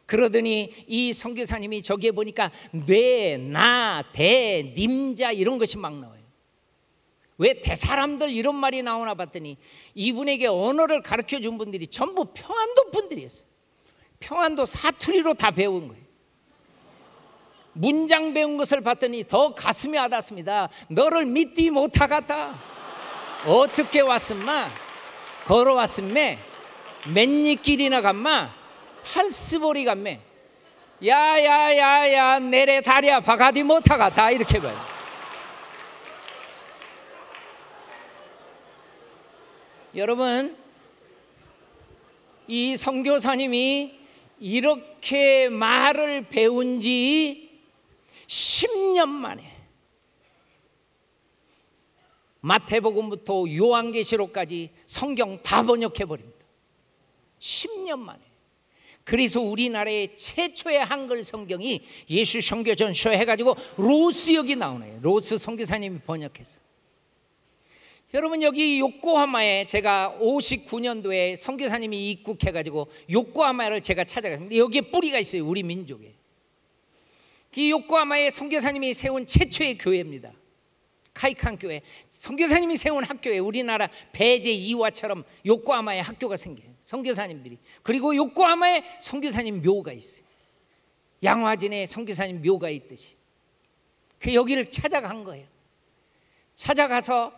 그러더니 이 선교사님이 저기에 보니까 뇌, 나, 대, 님자 이런 것이 막 나와요. 왜 대사람들 이런 말이 나오나 봤더니 이분에게 언어를 가르쳐 준 분들이 전부 평안도 분들이었어요. 평안도 사투리로 다 배운 거예요. 문장 배운 것을 봤더니 더 가슴이 와닿습니다. 너를 믿지 못하겠다. 어떻게 왔음마? 걸어왔음매? 맨니길이나 갔마? 팔스보리 갔매? 야야야야 내래 다리야 바가디 못하겠다. 이렇게 봐요. 여러분, 이 선교사님이 이렇게 말을 배운 지 10년 만에 마태복음부터 요한계시록까지 성경 다 번역해 버립니다. 10년 만에. 그래서 우리나라의 최초의 한글 성경이 예수 선교전서 해가지고 로스역이 나오네요. 로스 선교사님이 번역해서. 여러분, 여기 요코하마에 제가 59년도에 선교사님이 입국해가지고 요코하마를 제가 찾아갔습니다. 여기에 뿌리가 있어요. 우리 민족에. 이 요코하마에 선교사님이 세운 최초의 교회입니다. 카이칸 교회. 선교사님이 세운 학교에 우리나라 배제 이화처럼 요코하마에 학교가 생겨요. 선교사님들이. 그리고 요코하마에 선교사님 묘가 있어요. 양화진에 선교사님 묘가 있듯이. 그 여기를 찾아간 거예요. 찾아가서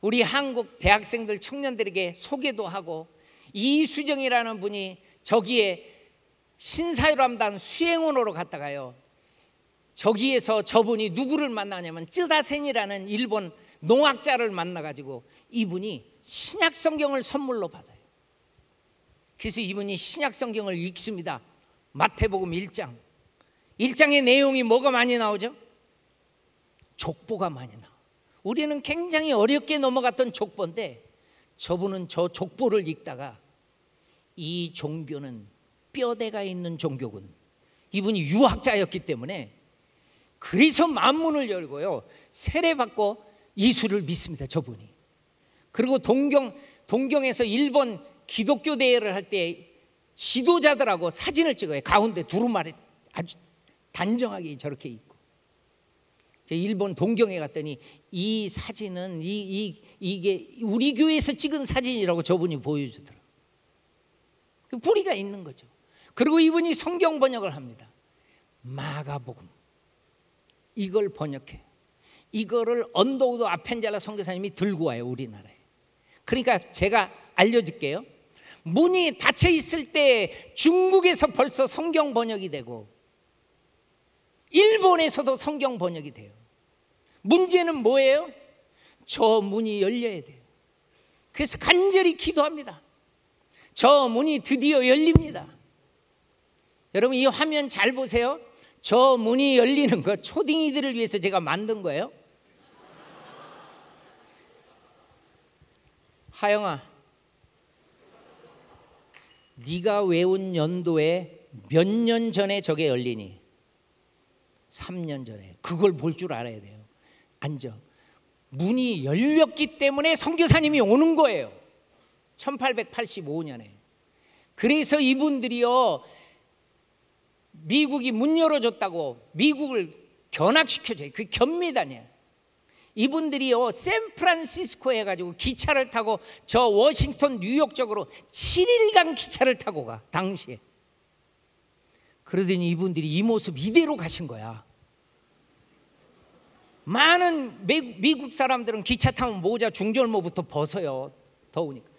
우리 한국 대학생들 청년들에게 소개도 하고, 이수정이라는 분이 저기에 신사유람단 수행원으로 갔다가요, 저기에서 저분이 누구를 만나냐면 쯔다센이라는 일본 농학자를 만나가지고 이분이 신약성경을 선물로 받아요. 그래서 이분이 신약성경을 읽습니다. 마태복음 1장. 1장의 내용이 뭐가 많이 나오죠? 족보가 많이 나와요. 우리는 굉장히 어렵게 넘어갔던 족보인데 저분은 저 족보를 읽다가 이 종교는 뼈대가 있는 종교군. 이분이 유학자였기 때문에 그래서 만문을 열고요, 세례받고 예수를 믿습니다. 저분이. 그리고 동경에서 일본 기독교 대회를 할 때 지도자들하고 사진을 찍어요. 가운데 두루마리 아주 단정하게 저렇게 있고. 제가 일본 동경에 갔더니 이 사진은 이게 우리 교회에서 찍은 사진이라고 저분이 보여주더라고요. 뿌리가 있는 거죠. 그리고 이분이 성경 번역을 합니다. 마가복음 이걸 번역해. 이거를 언더우드 아펜젤라 선교사님이 들고 와요, 우리나라에. 그러니까 제가 알려줄게요. 문이 닫혀 있을 때 중국에서 벌써 성경 번역이 되고 일본에서도 성경 번역이 돼요. 문제는 뭐예요? 저 문이 열려야 돼요. 그래서 간절히 기도합니다. 저 문이 드디어 열립니다. 여러분, 이 화면 잘 보세요. 저 문이 열리는 거 초딩이들을 위해서 제가 만든 거예요. 하영아, 네가 외운 연도에 몇 년 전에 저게 열리니? 3년 전에. 그걸 볼 줄 알아야 돼요. 앉아. 문이 열렸기 때문에 선교사님이 오는 거예요. 1885년에. 그래서 이분들이요, 미국이 문 열어줬다고 미국을 견학시켜줘요. 그게 견미단이에요. 이분들이요, 샌프란시스코 해가지고 기차를 타고 저 워싱턴 뉴욕 쪽으로 7일간 기차를 타고 가, 당시에. 그러더니 이분들이 이 모습 이대로 가신 거야. 많은 미국 사람들은 기차 타면 모자 중절모부터 벗어요. 더우니까.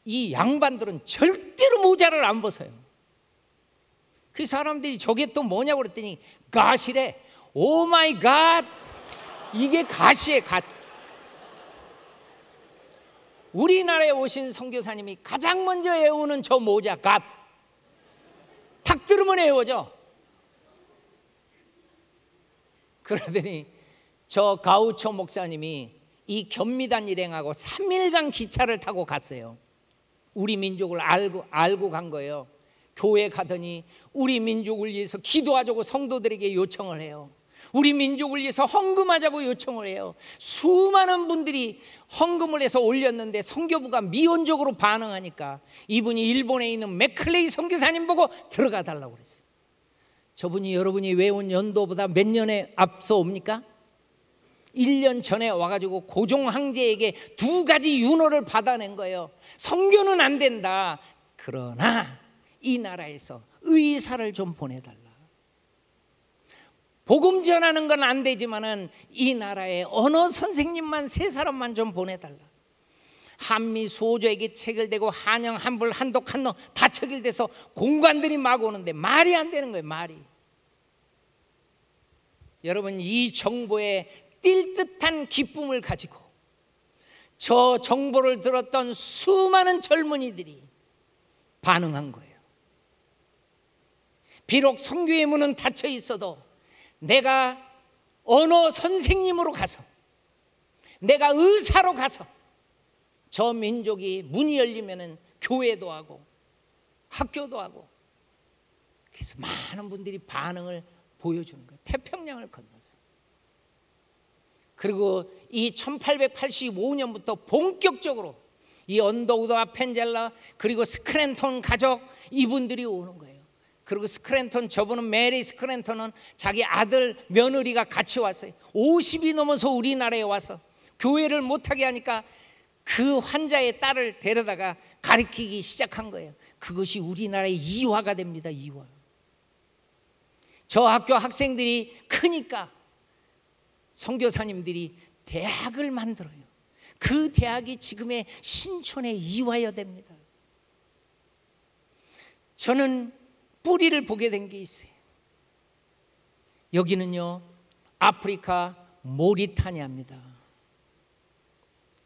이 양반들은 절대로 모자를 안 벗어요. 그 사람들이 저게 또 뭐냐고 그랬더니 갓이래. 오 마이 갓. 이게 갓이에요, 갓. 우리나라에 오신 선교사님이 가장 먼저 외우는 저 모자, 갓. 탁 들으면 외워져. 그러더니 저 가우초 목사님이 이 견미단 일행하고 3일간 기차를 타고 갔어요. 우리 민족을 알고 간 거예요. 교회 가더니 우리 민족을 위해서 기도하자고 성도들에게 요청을 해요. 우리 민족을 위해서 헌금하자고 요청을 해요. 수많은 분들이 헌금을 해서 올렸는데 선교부가 미온적으로 반응하니까 이분이 일본에 있는 맥클레이 선교사님 보고 들어가 달라고 그랬어요. 저분이 여러분이 외운 연도보다 몇 년에 앞서 옵니까? 1년 전에 와가지고 고종 황제에게 2가지 윤호를 받아낸 거예요. 선교는 안 된다. 그러나 이 나라에서 의사를 좀 보내달라. 복음 전하는 건 안 되지만은 이 나라에 언어 선생님만 3사람만 좀 보내달라. 한미 수호조에게 체결되고 한영, 한불, 한독, 한노 다 체결돼서 공관들이 막 오는데 말이 안 되는 거예요. 말이. 여러분, 이 정보에 뛸 듯한 기쁨을 가지고 저 정보를 들었던 수많은 젊은이들이 반응한 거예요. 비록 선교의 문은 닫혀 있어도 내가 언어 선생님으로 가서, 내가 의사로 가서 저 민족이 문이 열리면은 교회도 하고 학교도 하고, 그래서 많은 분들이 반응을 보여주는 거예요. 태평양을 건넜어. 그리고 이 1885년부터 본격적으로 이 언더우드와 펜젤라 그리고 스크랜턴 가족 이분들이 오는 거예요. 그리고 스크랜턴, 저분은 메리 스크랜턴은 자기 아들 며느리가 같이 왔어요. 50이 넘어서 우리나라에 와서 교회를 못하게 하니까 그 환자의 딸을 데려다가 가르치기 시작한 거예요. 그것이 우리나라의 이화가 됩니다. 이화. 저 학교 학생들이 크니까 선교사님들이 대학을 만들어요. 그 대학이 지금의 신촌의 이화여 됩니다. 저는 뿌리를 보게 된 게 있어요. 여기는요, 아프리카 모리타니아입니다.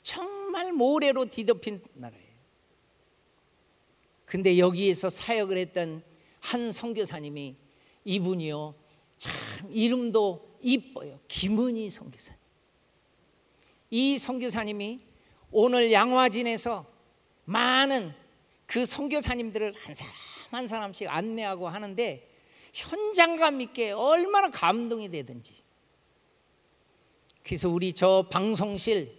정말 모래로 뒤덮인 나라예요. 근데 여기에서 사역을 했던 한 선교사님이, 이분이요 참 이름도 이뻐요. 김은희 선교사님. 이 선교사님이 오늘 양화진에서 많은 그 선교사님들을 한 사람 한 사람씩 안내하고 하는데 현장감 있게 얼마나 감동이 되든지. 그래서 우리 저 방송실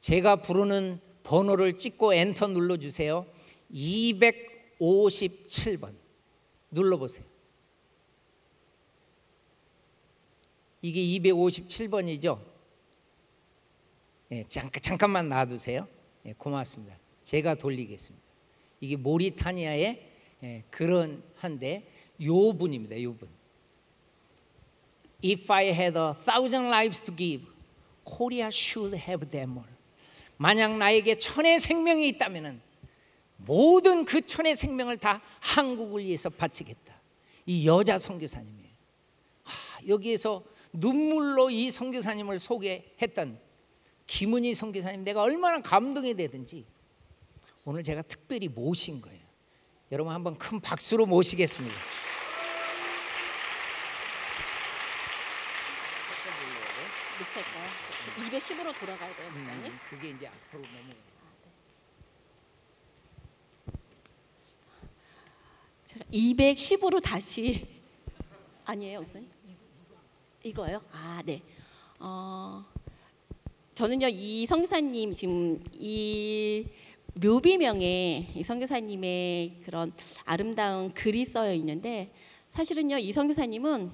제가 부르는 번호를 찍고 엔터 눌러주세요. 257번 눌러보세요. 이게 257번이죠. 예, 잠깐만 놔두세요. 예, 고맙습니다. 제가 돌리겠습니다. 이게 모리타니아의 그런 한데 요 분입니다. 요 분. If I had 1,000 lives to give, Korea should have them all. 만약 나에게 1000의 생명이 있다면은 모든 그 1000의 생명을 다 한국을 위해서 바치겠다. 이 여자 선교사님이에요. 여기에서 눈물로 이 선교사님을 소개했던 김은희 선교사님, 내가 얼마나 감동이 되든지 오늘 제가 특별히 모신 거예요. 여러분 한번 큰 박수로 모시겠습니다. 밑에 거요? 210으로 돌아가야 돼요, 목사님. 그게 이제 앞으로 넘어가요. 제가 210으로 다시 아니에요, 목사님? 이거요? 네. 저는요 이 선교사님 지금 이 묘비명에 이 선교사님의 그런 아름다운 글이 써여 있는데 사실은요 이 선교사님은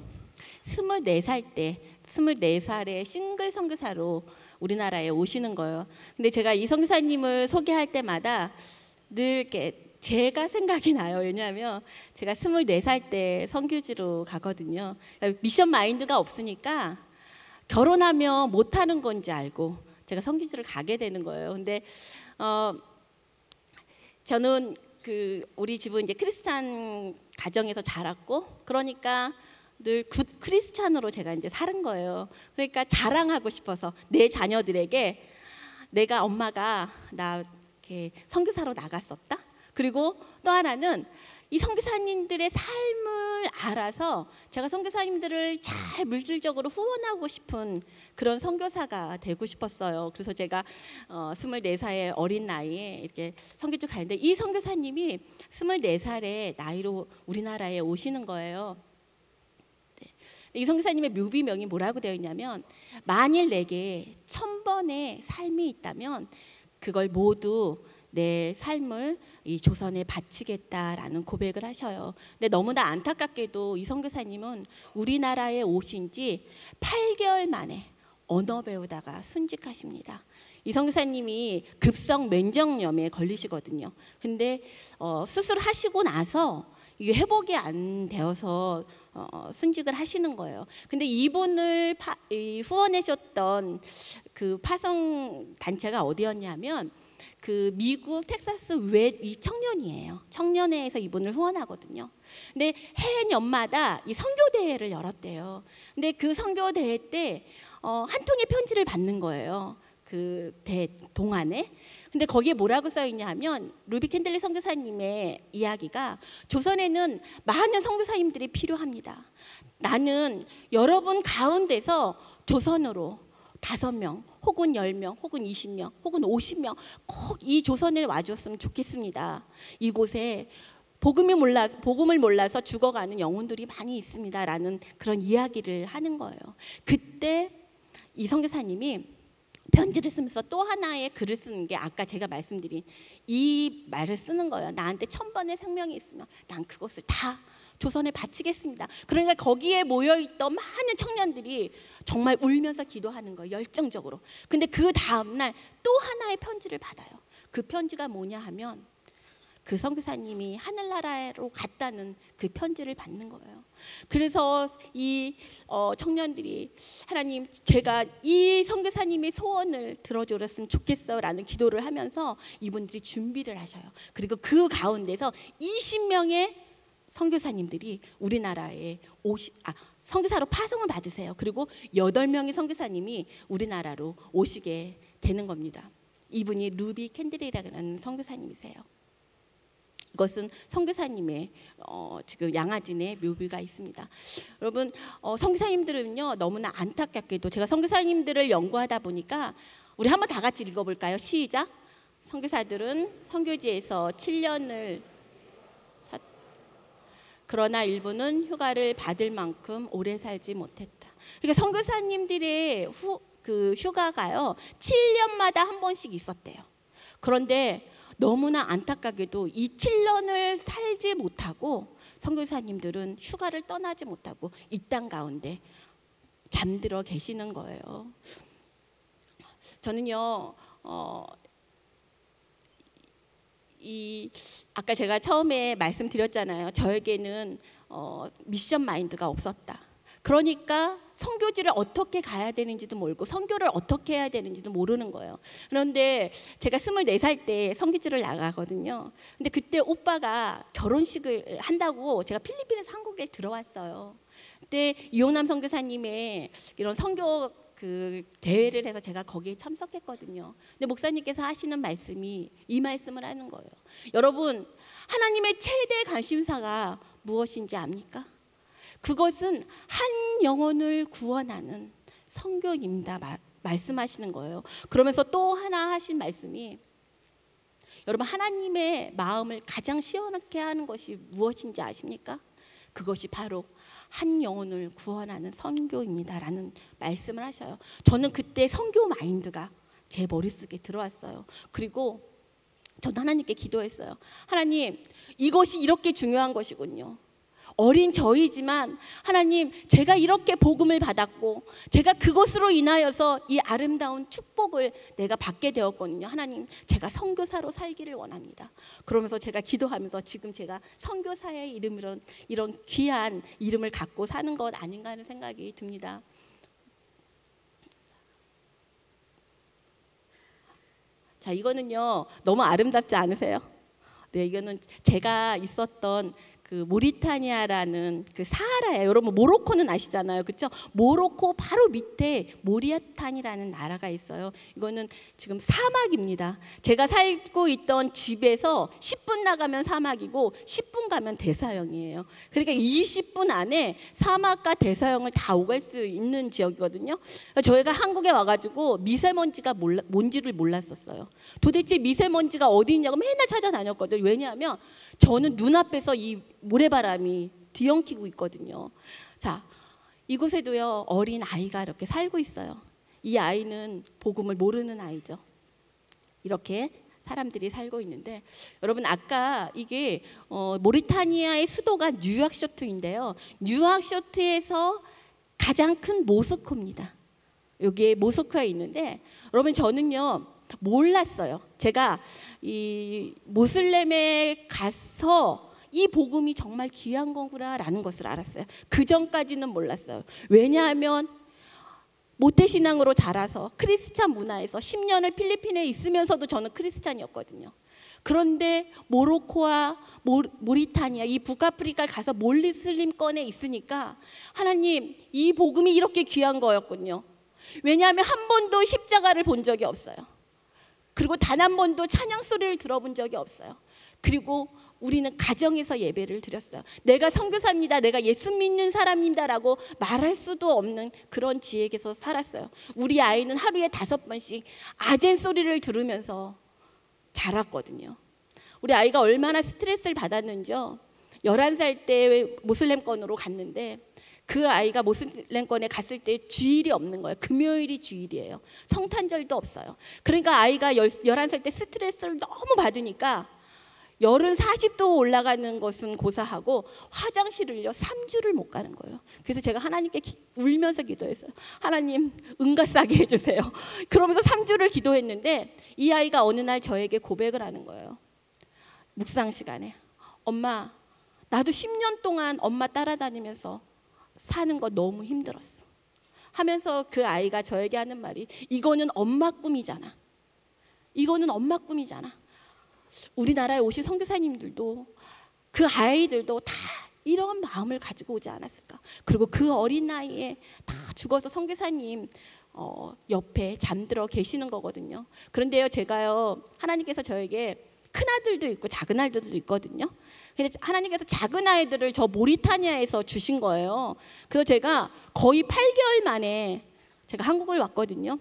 24살의 싱글 선교사로 우리나라에 오시는 거예요. 근데 제가 이 선교사님을 소개할 때마다 늘 이렇게 제가 생각이 나요. 왜냐하면 제가 24살 때 선교지로 가거든요. 미션 마인드가 없으니까 결혼하면 못하는 건지 알고 제가 선교지를 가게 되는 거예요. 근데 저는 우리 집은 이제 크리스찬 가정에서 자랐고 그러니까 늘 굿 크리스찬으로 제가 이제 사는 거예요. 그러니까 자랑하고 싶어서 내 자녀들에게 내가 엄마가 나 이렇게 선교사로 나갔었다. 그리고 또 하나는 이 선교사님들의 삶을 알아서 제가 선교사님들을 잘 물질적으로 후원하고 싶은 그런 선교사가 되고 싶었어요. 그래서 제가 24살의 어린 나이에 이렇게 선교지 가는데 이 선교사님이 24살의 나이로 우리나라에 오시는 거예요. 이 선교사님의 묘비명이 뭐라고 되어 있냐면 만일 내게 1000번의 삶이 있다면 그걸 모두 내 삶을 이 조선에 바치겠다라는 고백을 하셔요. 근데 너무나 안타깝게도 이 선교사님은 우리나라에 오신 지 8개월 만에 언어 배우다가 순직하십니다. 이 선교사님이 급성 맹장염에 걸리시거든요. 근데 수술하시고 나서 이게 회복이 안 되어서 순직을 하시는 거예요. 근데 이분을 후원해 줬던 그 파송 단체가 어디였냐면 그 미국 텍사스 이 청년이에요. 청년회에서 이분을 후원하거든요. 근데 해 연마다 이 선교대회를 열었대요. 근데 그 선교대회 때 한 통의 편지를 받는 거예요. 그 동안에. 근데 거기에 뭐라고 써 있냐 하면 루비 캔들리 선교사님의 이야기가 조선에는 많은 선교사님들이 필요합니다. 나는 여러분 가운데서 조선으로 5명 혹은 10명 혹은 20명 혹은 50명 꼭 이 조선에 와줬으면 좋겠습니다. 이곳에 복음을 몰라서 죽어가는 영혼들이 많이 있습니다라는 그런 이야기를 하는 거예요. 그때 이 선교사님이 편지를 쓰면서 또 하나의 글을 쓰는 게 아까 제가 말씀드린 이 말을 쓰는 거예요. 나한테 1000번의 생명이 있으면 난 그것을 다 조선에 바치겠습니다. 그러니까 거기에 모여있던 많은 청년들이 정말 울면서 기도하는 거예요. 열정적으로. 근데 그 다음날 또 하나의 편지를 받아요. 그 편지가 뭐냐 하면 그 선교사님이 하늘나라로 갔다는 그 편지를 받는 거예요. 그래서 이 청년들이 하나님 제가 이 선교사님의 소원을 들어줬으면 좋겠어라는 기도를 하면서 이분들이 준비를 하셔요. 그리고 그 가운데서 20명의 선교사님들이 우리나라에 선교사로 파송을 받으세요. 그리고 8명의 선교사님이 우리나라로 오시게 되는 겁니다. 이분이 루비 캔들이라는 선교사님이세요. 이것은 선교사님의 지금 양화진에 묘비가 있습니다. 여러분 선교사님들은요 너무나 안타깝게도 제가 선교사님들을 연구하다 보니까 우리 한번 다 같이 읽어볼까요? 시작. 선교사들은 선교지에서 7년을 그러나 일부는 휴가를 받을 만큼 오래 살지 못했다. 그러니까 선교사님들의 휴가가요 7년마다 한 번씩 있었대요. 그런데 너무나 안타깝게도 이 7년을 살지 못하고 선교사님들은 휴가를 떠나지 못하고 이 땅 가운데 잠들어 계시는 거예요. 저는요 아까 제가 처음에 말씀드렸잖아요. 저에게는 미션 마인드가 없었다. 그러니까 선교지를 어떻게 가야 되는지도 모르고 선교를 어떻게 해야 되는지도 모르는 거예요. 그런데 제가 24살 때 선교지를 나가거든요. 근데 그때 오빠가 결혼식을 한다고 제가 필리핀에서 한국에 들어왔어요. 그때 이용남 선교사님의 이런 선교 대회를 해서 제가 거기에 참석했거든요. 근데 목사님께서 하시는 말씀이 이 말씀을 하는 거예요. 여러분 하나님의 최대 관심사가 무엇인지 압니까? 그것은 한 영혼을 구원하는 선교입니다. 말씀하시는 거예요. 그러면서 또 하나 하신 말씀이 여러분 하나님의 마음을 가장 시원하게 하는 것이 무엇인지 아십니까? 그것이 바로 한 영혼을 구원하는 선교입니다라는 말씀을 하셔요. 저는 그때 선교 마인드가 제 머릿속에 들어왔어요. 그리고 저도 하나님께 기도했어요. 하나님, 이것이 이렇게 중요한 것이군요. 어린 저이지만 하나님, 제가 이렇게 복음을 받았고 제가 그것으로 인하여서 이 아름다운 축복을 내가 받게 되었거든요. 하나님, 제가 선교사로 살기를 원합니다. 그러면서 제가 기도하면서 지금 제가 선교사의 이름으로 이런 귀한 이름을 갖고 사는 것 아닌가 하는 생각이 듭니다. 자, 이거는요 너무 아름답지 않으세요? 네, 이거는 제가 있었던 그 모리타니아라는 그 사하라예요. 여러분 모로코는 아시잖아요, 그렇죠? 모로코 바로 밑에 모리타니아라는 나라가 있어요. 이거는 지금 사막입니다. 제가 살고 있던 집에서 10분 나가면 사막이고 10분 가면 대서양이에요. 그러니까 20분 안에 사막과 대서양을 다 오갈 수 있는 지역이거든요. 저희가 한국에 와가지고 미세먼지가 뭔지를 몰랐었어요. 도대체 미세먼지가 어디 있냐고 맨날 찾아다녔거든요. 왜냐하면 저는 눈앞에서 이 모래바람이 뒤엉키고 있거든요. 자, 이곳에도요 어린 아이가 이렇게 살고 있어요. 이 아이는 복음을 모르는 아이죠. 이렇게 사람들이 살고 있는데, 여러분 아까 이게 모리타니아의 수도가 뉴악쇼트인데요. 뉴악쇼트에서 가장 큰 모스크입니다. 여기에 모스크가 있는데, 여러분 저는요 몰랐어요. 제가 이 모슬렘에 가서 이 복음이 정말 귀한 거구나라는 것을 알았어요. 그 전까지는 몰랐어요. 왜냐하면 모태신앙으로 자라서 크리스찬 문화에서 10년을 필리핀에 있으면서도 저는 크리스찬이었거든요. 그런데 모로코와 모리타니아, 이 북아프리카에 가서 몰리슬림권에 있으니까 하나님, 이 복음이 이렇게 귀한 거였군요. 왜냐하면 한 번도 십자가를 본 적이 없어요. 그리고 단 한 번도 찬양 소리를 들어본 적이 없어요. 그리고 우리는 가정에서 예배를 드렸어요. 내가 선교사입니다, 내가 예수 믿는 사람입니다라고 말할 수도 없는 그런 지역에서 살았어요. 우리 아이는 하루에 5번씩 아젠 소리를 들으면서 자랐거든요. 우리 아이가 얼마나 스트레스를 받았는지요. 11살 때 모슬렘권으로 갔는데 그 아이가 모슬렘권에 갔을 때 주일이 없는 거예요. 금요일이 주일이에요. 성탄절도 없어요. 그러니까 아이가 11살 때 스트레스를 너무 받으니까 열은 40도 올라가는 것은 고사하고 화장실을요 3주를 못 가는 거예요. 그래서 제가 하나님께 울면서 기도했어요. 하나님, 응가 싸게 해주세요. 그러면서 3주를 기도했는데 이 아이가 어느 날 저에게 고백을 하는 거예요. 묵상 시간에, 엄마, 나도 10년 동안 엄마 따라다니면서 사는 거 너무 힘들었어 하면서 그 아이가 저에게 하는 말이, 이거는 엄마 꿈이잖아. 이거는 엄마 꿈이잖아. 우리나라에 오신 선교사님들도 그 아이들도 다 이런 마음을 가지고 오지 않았을까. 그리고 그 어린 나이에 다 죽어서 선교사님 옆에 잠들어 계시는 거거든요. 그런데요, 제가요, 하나님께서 저에게 큰 아들도 있고 작은 아들도 있거든요. 근데 하나님께서 작은 아이들을 저 모리타니아에서 주신 거예요. 그래서 제가 거의 8개월 만에 제가 한국을 왔거든요.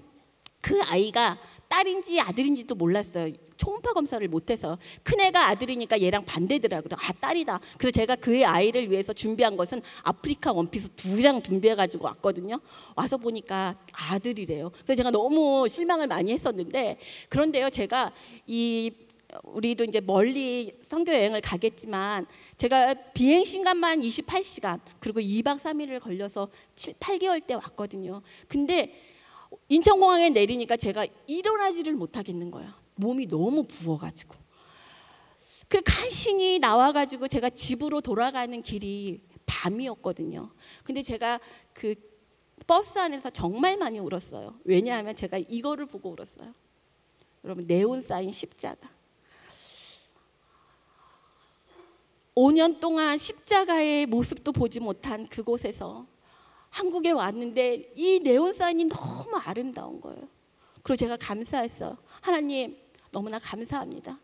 그 아이가 딸인지 아들인지도 몰랐어요. 초음파 검사를 못해서. 큰애가 아들이니까 얘랑 반대더라고요. 아, 딸이다. 그래서 제가 그 아이를 위해서 준비한 것은 아프리카 원피스 2장 준비해가지고 왔거든요. 와서 보니까 아들이래요. 그래서 제가 너무 실망을 많이 했었는데, 그런데요, 제가 우리도 이제 멀리 선교 여행을 가겠지만 제가 비행 시간만 28시간 그리고 2박 3일을 걸려서 8개월 때 왔거든요. 근데 인천공항에 내리니까 제가 일어나지를 못하겠는 거예요. 몸이 너무 부어가지고. 그래서 간신히 나와가지고 제가 집으로 돌아가는 길이 밤이었거든요. 근데 제가 그 버스 안에서 정말 많이 울었어요. 왜냐하면 제가 이거를 보고 울었어요. 여러분, 네온 사인 십자가. 5년 동안 십자가의 모습도 보지 못한 그곳에서 한국에 왔는데 이 네온사인이 너무 아름다운 거예요. 그리고 제가 감사했어요. 하나님, 너무나 감사합니다.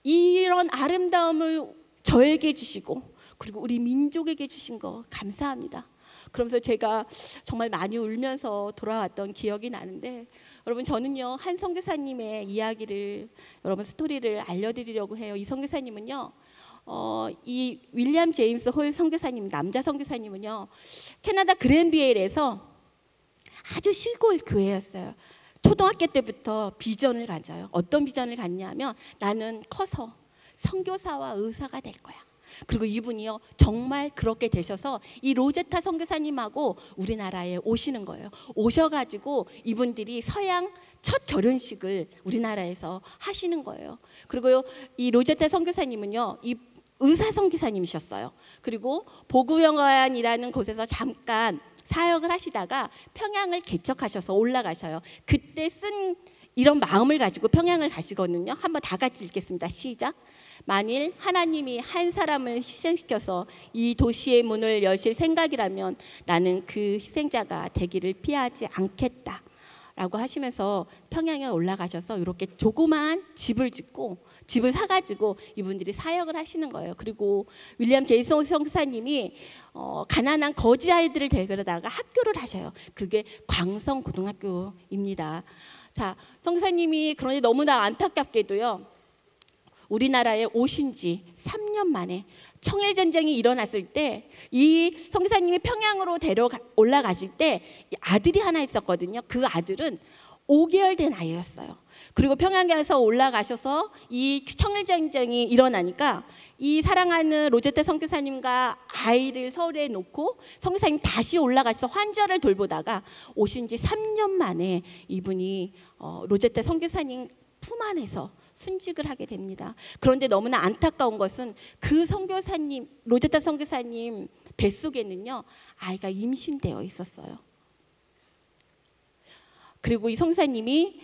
이런 아름다움을 저에게 주시고 그리고 우리 민족에게 주신 거 감사합니다. 그러면서 제가 정말 많이 울면서 돌아왔던 기억이 나는데, 여러분 저는요 한 선교사님의 이야기를, 여러분 스토리를 알려드리려고 해요. 이 선교사님은요 이 윌리엄 제임스 홀 선교사님, 남자 선교사님은요 캐나다 그랜비엘에서 아주 시골 교회였어요. 초등학교 때부터 비전을 가져요. 어떤 비전을 갖냐면 나는 커서 선교사와 의사가 될 거야. 그리고 이분이요 정말 그렇게 되셔서 이 로제타 선교사님하고 우리나라에 오시는 거예요. 오셔가지고 이분들이 서양 첫 결혼식을 우리나라에서 하시는 거예요. 그리고요 이 로제타 선교사님은요 이 의사 선교사님이셨어요. 그리고 보구영화관이라는 곳에서 잠깐 사역을 하시다가 평양을 개척하셔서 올라가셔요. 그때 쓴 이런 마음을 가지고 평양을 가시거든요. 한번 다 같이 읽겠습니다. 시작. 만일 하나님이 한 사람을 희생시켜서 이 도시의 문을 여실 생각이라면 나는 그 희생자가 되기를 피하지 않겠다 라고 하시면서 평양에 올라가셔서 이렇게 조그만 집을 짓고 집을 사가지고 이분들이 사역을 하시는 거예요. 그리고 윌리엄 제이슨 선교사님이 가난한 거지 아이들을 데려다가 학교를 하셔요. 그게 광성고등학교입니다. 자, 선교사님이 그런데 너무나 안타깝게도요 우리나라에 오신 지 3년 만에 청일전쟁이 일어났을 때 이 선교사님이 평양으로 올라가실 때 아들이 하나 있었거든요. 그 아들은 5개월 된 아이였어요. 그리고 평양에서 올라가셔서 이 청일전쟁이 일어나니까 이 사랑하는 로제타 선교사님과 아이를 서울에 놓고 선교사님 다시 올라가서 환자를 돌보다가 오신 지 3년 만에 이분이 로제타 선교사님 품 안에서 순직을 하게 됩니다. 그런데 너무나 안타까운 것은 그 선교사님, 로제타 선교사님 뱃속에는요 아이가 임신되어 있었어요. 그리고 이 선교사님이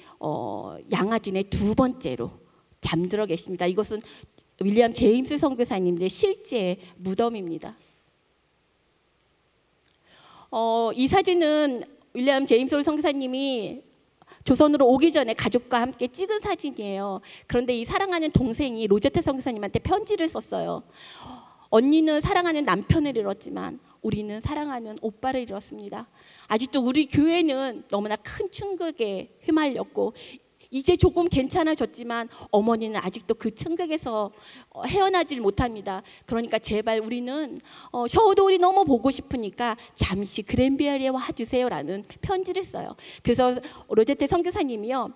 양아진의 두 번째로 잠들어 계십니다. 이것은 윌리엄 제임스 선교사님의 실제 무덤입니다. 이 사진은 윌리엄 제임스 선교사님이 조선으로 오기 전에 가족과 함께 찍은 사진이에요. 그런데 이 사랑하는 동생이 로제타 선교사님한테 편지를 썼어요. 언니는 사랑하는 남편을 잃었지만 우리는 사랑하는 오빠를 잃었습니다. 아직도 우리 교회는 너무나 큰 충격에 휘말렸고 이제 조금 괜찮아졌지만 어머니는 아직도 그 충격에서 헤어나질 못합니다. 그러니까 제발 우리는 셔우도울이 너무 보고 싶으니까 잠시 그랜비엘에 와주세요라는 편지를 써요. 그래서 로제타 선교사님이요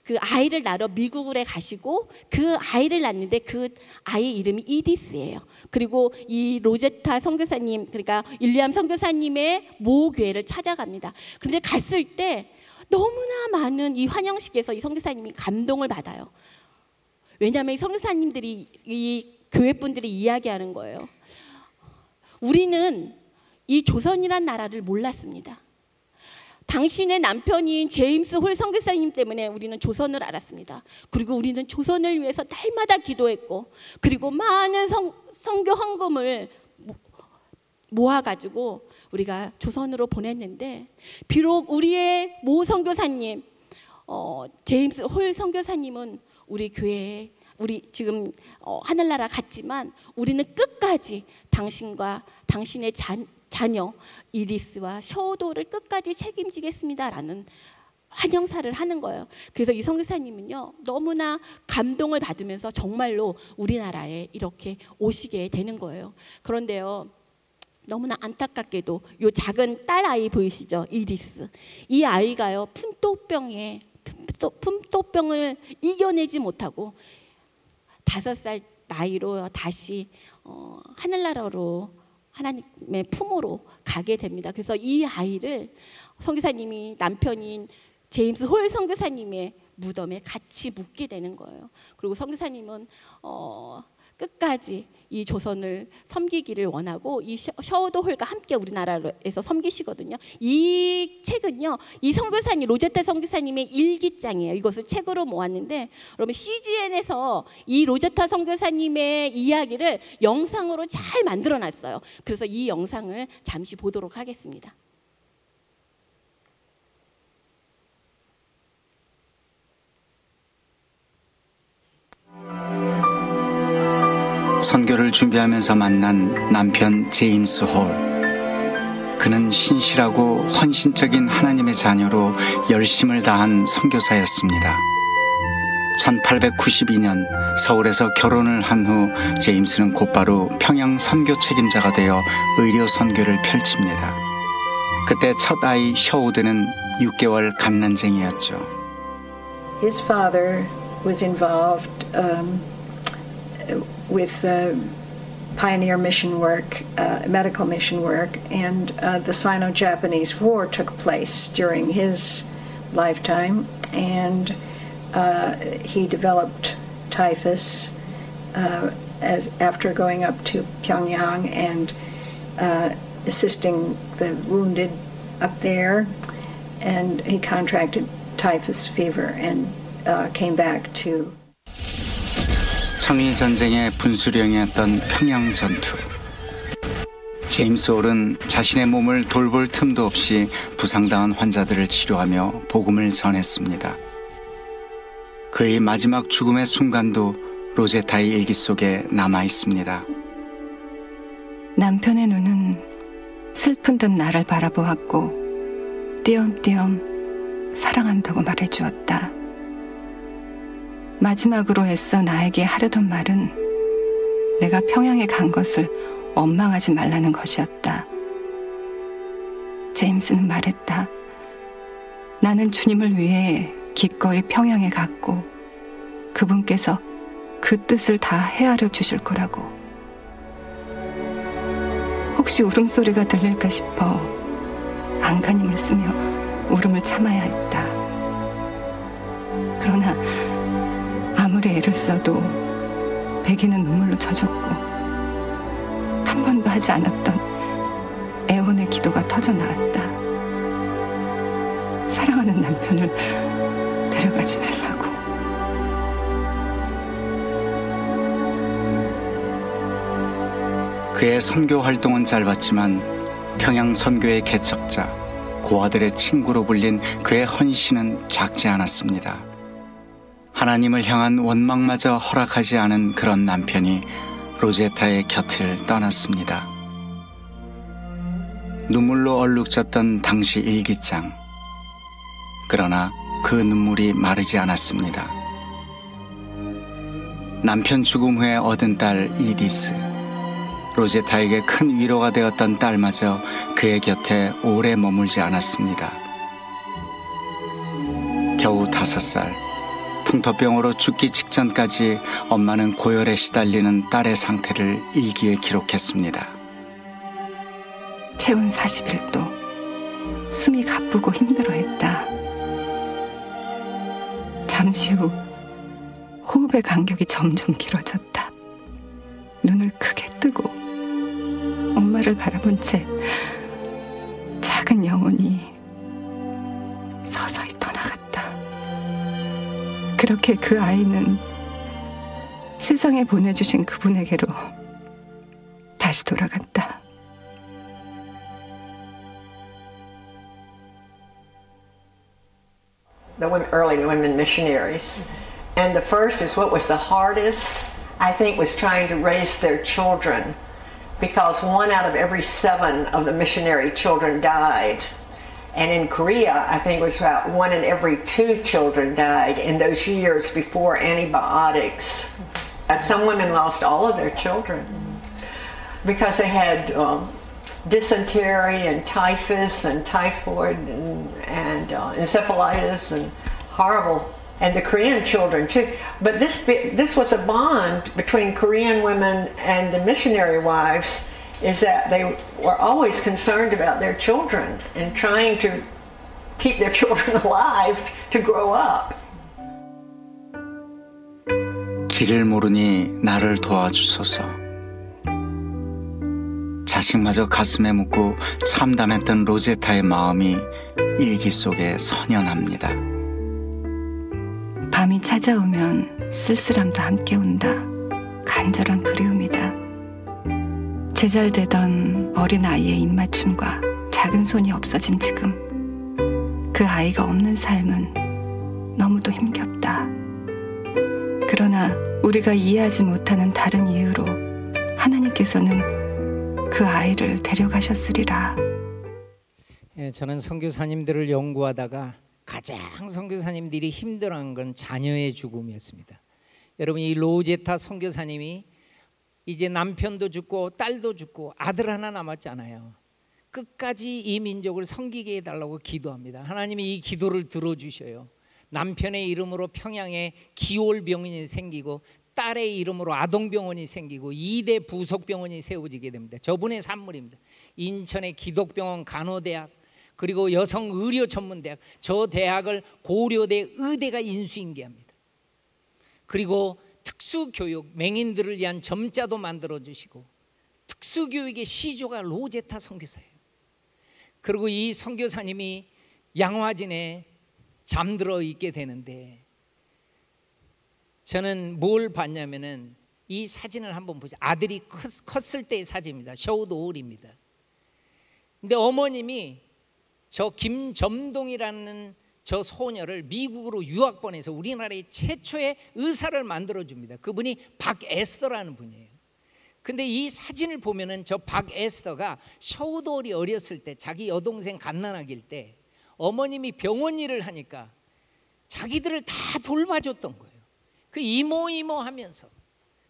그 아이를 낳으러 미국에 가시고 그 아이를 낳는데 그 아이 이름이 이디스예요. 그리고 이 로제타 선교사님, 그러니까 윌리엄 선교사님의 모교회를 찾아갑니다. 그런데 갔을 때 너무나 많은 이 환영식에서 이 선교사님이 감동을 받아요. 왜냐하면 이 선교사님들이, 이 교회 분들이 이야기하는 거예요. 우리는 이 조선이란 나라를 몰랐습니다. 당신의 남편인 제임스 홀 선교사님 때문에 우리는 조선을 알았습니다. 그리고 우리는 조선을 위해서 날마다 기도했고, 그리고 많은 선교 헌금을 모아가지고 우리가 조선으로 보냈는데, 비록 우리의 모 선교사님 제임스 홀 선교사님은 우리 교회에, 우리 지금 하늘나라 갔지만 우리는 끝까지 당신과 당신의 자녀 이디스와 셔우도를 끝까지 책임지겠습니다라는 환영사를 하는 거예요. 그래서 이 선교사님은요 너무나 감동을 받으면서 정말로 우리나라에 이렇게 오시게 되는 거예요. 그런데요 너무나 안타깝게도 요 작은 딸 아이 보이시죠? 이디스. 이 아이가요 품도병을 이겨내지 못하고 5살 나이로 다시 하늘나라로 하나님의 품으로 가게 됩니다. 그래서 이 아이를 선교사님이 남편인 제임스 홀 선교사님의 무덤에 같이 묻게 되는 거예요. 그리고 선교사님은 끝까지 이 조선을 섬기기를 원하고 이 셔우도 홀과 함께 우리나라에서 섬기시거든요. 이 책은요, 이 선교사님 로제타 선교사님의 일기장이에요. 이것을 책으로 모았는데, 여러분 CGN에서 이 로제타 선교사님의 이야기를 영상으로 잘 만들어놨어요. 그래서 이 영상을 잠시 보도록 하겠습니다. 선교를 준비하면서 만난 남편 제임스 홀. 그는 신실하고 헌신적인 하나님의 자녀로 열심을 다한 선교사였습니다. 1892년 서울에서 결혼을 한 후 제임스는 곧바로 평양 선교 책임자가 되어 의료 선교를 펼칩니다. 그때 첫 아이 셔우드는 6개월 갓난쟁이였죠. His father was involved with pioneer mission work, medical mission work, and the Sino-Japanese War took place during his lifetime, and he developed typhus after going up to Pyongyang and assisting the wounded up there, and he contracted typhus fever and came back to. 청일 전쟁의 분수령이었던 평양 전투. 제임스 홀은 자신의 몸을 돌볼 틈도 없이 부상당한 환자들을 치료하며 복음을 전했습니다. 그의 마지막 죽음의 순간도 로제타의 일기 속에 남아 있습니다. 남편의 눈은 슬픈 듯 나를 바라보았고 띄엄띄엄 사랑한다고 말해주었다. 마지막으로 애써 나에게 하려던 말은 내가 평양에 간 것을 원망하지 말라는 것이었다. 제임스는 말했다. 나는 주님을 위해 기꺼이 평양에 갔고 그분께서 그 뜻을 다 헤아려 주실 거라고. 혹시 울음소리가 들릴까 싶어 안간힘을 쓰며 울음을 참아야 했다. 그러나 아무리 애를 써도 베기는 눈물로 젖었고 한 번도 하지 않았던 애원의 기도가 터져 나왔다. 사랑하는 남편을 데려가지 말라고. 그의 선교 활동은 짧았지만 평양 선교의 개척자, 고아들의 친구로 불린 그의 헌신은 작지 않았습니다. 하나님을 향한 원망마저 허락하지 않은 그런 남편이 로제타의 곁을 떠났습니다. 눈물로 얼룩졌던 당시 일기장. 그러나 그 눈물이 마르지 않았습니다. 남편 죽음 후에 얻은 딸 이디스. 로제타에게 큰 위로가 되었던 딸마저 그의 곁에 오래 머물지 않았습니다. 겨우 5살. 풍토병으로 죽기 직전까지 엄마는 고열에 시달리는 딸의 상태를 일기에 기록했습니다. 체온 41도. 숨이 가쁘고 힘들어했다. 잠시 후 호흡의 간격이 점점 길어졌다. 눈을 크게 뜨고 엄마를 바라본 채 작은 영혼이 서서히 떠나갔다. 그렇게 그 아이는 세상에 보내주신 그분에게로 다시 돌아갔다. The early women missionaries. And the first is what was the hardest, I think, was trying to raise their children, because 1 out of every 7 of the missionary children died. And in Korea, I think it was about 1 in every 2 children died in those years before antibiotics. And some women lost all of their children because they had dysentery and typhus and typhoid and encephalitis and horrible, and the Korean children too. But this was a bond between Korean women and the missionary wives, is that they were always concerned about their children and trying to keep their children alive to grow up. 길을 모르니 나를 도와주소서. 자식마저 가슴에 묻고 참담했던 로제타의 마음이 일기 속에 선연합니다. 밤이 찾아오면 쓸쓸함도 함께 온다. 간절한 그리움이다. 제잘되던 어린 아이의 입맞춤과 작은 손이 없어진 지금 그 아이가 없는 삶은 너무도 힘겹다. 그러나 우리가 이해하지 못하는 다른 이유로 하나님께서는 그 아이를 데려가셨으리라. 예, 저는 선교사님들을 연구하다가 가장 선교사님들이 힘들어한 건 자녀의 죽음이었습니다. 여러분, 이 로제타 선교사님이 이제 남편도 죽고 딸도 죽고 아들 하나 남았잖아요. 끝까지 이 민족을 섬기게 해달라고 기도합니다. 하나님이 이 기도를 들어주셔요. 남편의 이름으로 평양에 기올병원이 생기고 딸의 이름으로 아동병원이 생기고 2대 부속병원이 세워지게 됩니다. 저분의 산물입니다. 인천의 기독병원 간호대학, 그리고 여성의료전문대학, 저 대학을 고려대 의대가 인수인계합니다. 그리고 특수교육, 맹인들을 위한 점자도 만들어주시고 특수교육의 시조가 로제타 선교사예요. 그리고 이 선교사님이 양화진에 잠들어 있게 되는데, 저는 뭘 봤냐면은 이 사진을 한번 보세요. 아들이 컸을 때의 사진입니다. 셔우도울입니다. 근데 어머님이 저 김점동이라는 저 소녀를 미국으로 유학 보내서 우리나라의 최초의 의사를 만들어줍니다. 그분이 박에스더라는 분이에요. 근데 이 사진을 보면은 저 박에스더가 셔우도울이 어렸을 때, 자기 여동생 갓난아기일 때 어머님이 병원 일을 하니까 자기들을 다 돌봐줬던 거예요. 그 이모 하면서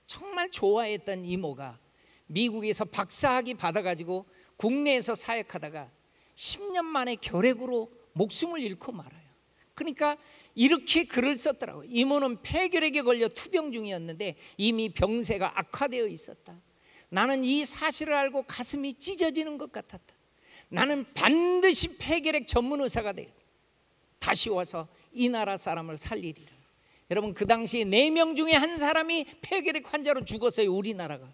정말 좋아했던 이모가 미국에서 박사학위 받아가지고 국내에서 사역하다가 10년 만에 결핵으로 목숨을 잃고 말아요. 그러니까 이렇게 글을 썼더라고요. 이모는 폐결핵에 걸려 투병 중이었는데 이미 병세가 악화되어 있었다. 나는 이 사실을 알고 가슴이 찢어지는 것 같았다. 나는 반드시 폐결핵 전문 의사가 되어 다시 와서 이 나라 사람을 살리리라. 여러분, 그 당시에 4명 중에 한 사람이 폐결핵 환자로 죽었어요, 우리나라가.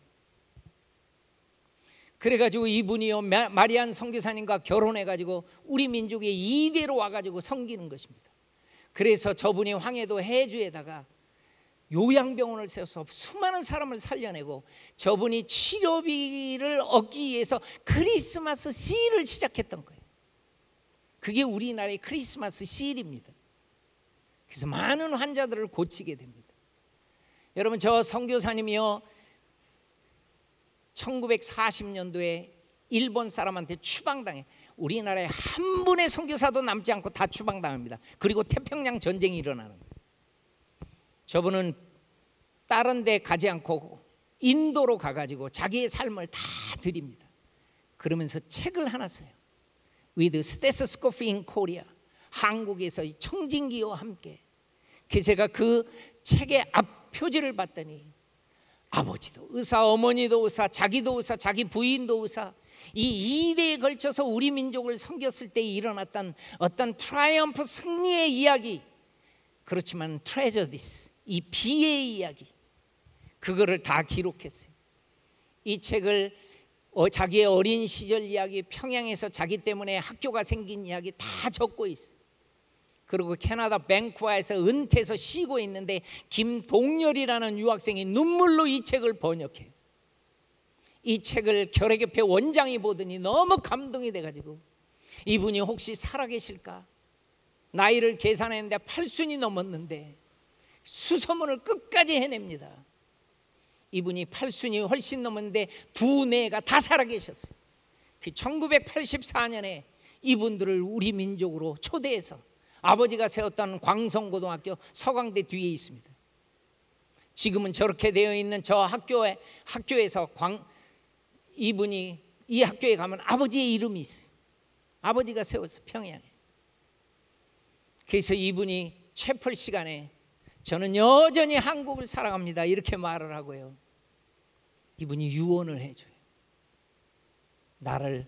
그래가지고 이분이요, 마리안 선교사님과 결혼해가지고 우리 민족의 2대로 와가지고 섬기는 것입니다. 그래서 저분이 황해도 해주에다가 요양병원을 세워서 수많은 사람을 살려내고, 저분이 치료비를 얻기 위해서 크리스마스 시일을 시작했던 거예요. 그게 우리나라의 크리스마스 시일입니다. 그래서 많은 환자들을 고치게 됩니다. 여러분, 저 선교사님이요, 1940년도에 일본 사람한테 추방당해. 우리나라에 한 분의 선교사도 남지 않고 다 추방당합니다. 그리고 태평양 전쟁이 일어나는 거예요. 저분은 다른 데 가지 않고 인도로 가가지고 자기의 삶을 다 드립니다. 그러면서 책을 하나 써요. With Stethoscope in Korea. 한국에서 청진기와 함께. 그래서 제가 그 책의 앞 표지를 봤더니 아버지도 의사, 어머니도 의사, 자기도 의사, 자기 부인도 의사, 이 2대에 걸쳐서 우리 민족을 섬겼을 때 일어났던 어떤 트라이엄프 승리의 이야기, 그렇지만 트레저디스, 이 비의 이야기, 그거를 다 기록했어요. 이 책을 자기의 어린 시절 이야기, 평양에서 자기 때문에 학교가 생긴 이야기 다 적고 있어요. 그리고 캐나다 밴쿠버에서 은퇴해서 쉬고 있는데 김동열이라는 유학생이 눈물로 이 책을 번역해요. 이 책을 결핵협회 원장이 보더니 너무 감동이 돼가지고, 이분이 혹시 살아계실까? 나이를 계산했는데 80이 넘었는데 수소문을 끝까지 해냅니다. 이분이 80이 훨씬 넘었는데 2내가 다 살아계셨어요. 1984년에 이분들을 우리 민족으로 초대해서 아버지가 세웠던 광성고등학교 서강대 뒤에 있습니다. 지금은 저렇게 되어 있는 저 학교에서 이분이 이 학교에 가면 아버지의 이름이 있어요. 아버지가 세웠어요, 평양에. 그래서 이분이 채플 시간에 저는 여전히 한국을 사랑합니다 이렇게 말을 하고요, 이분이 유언을 해줘요. 나를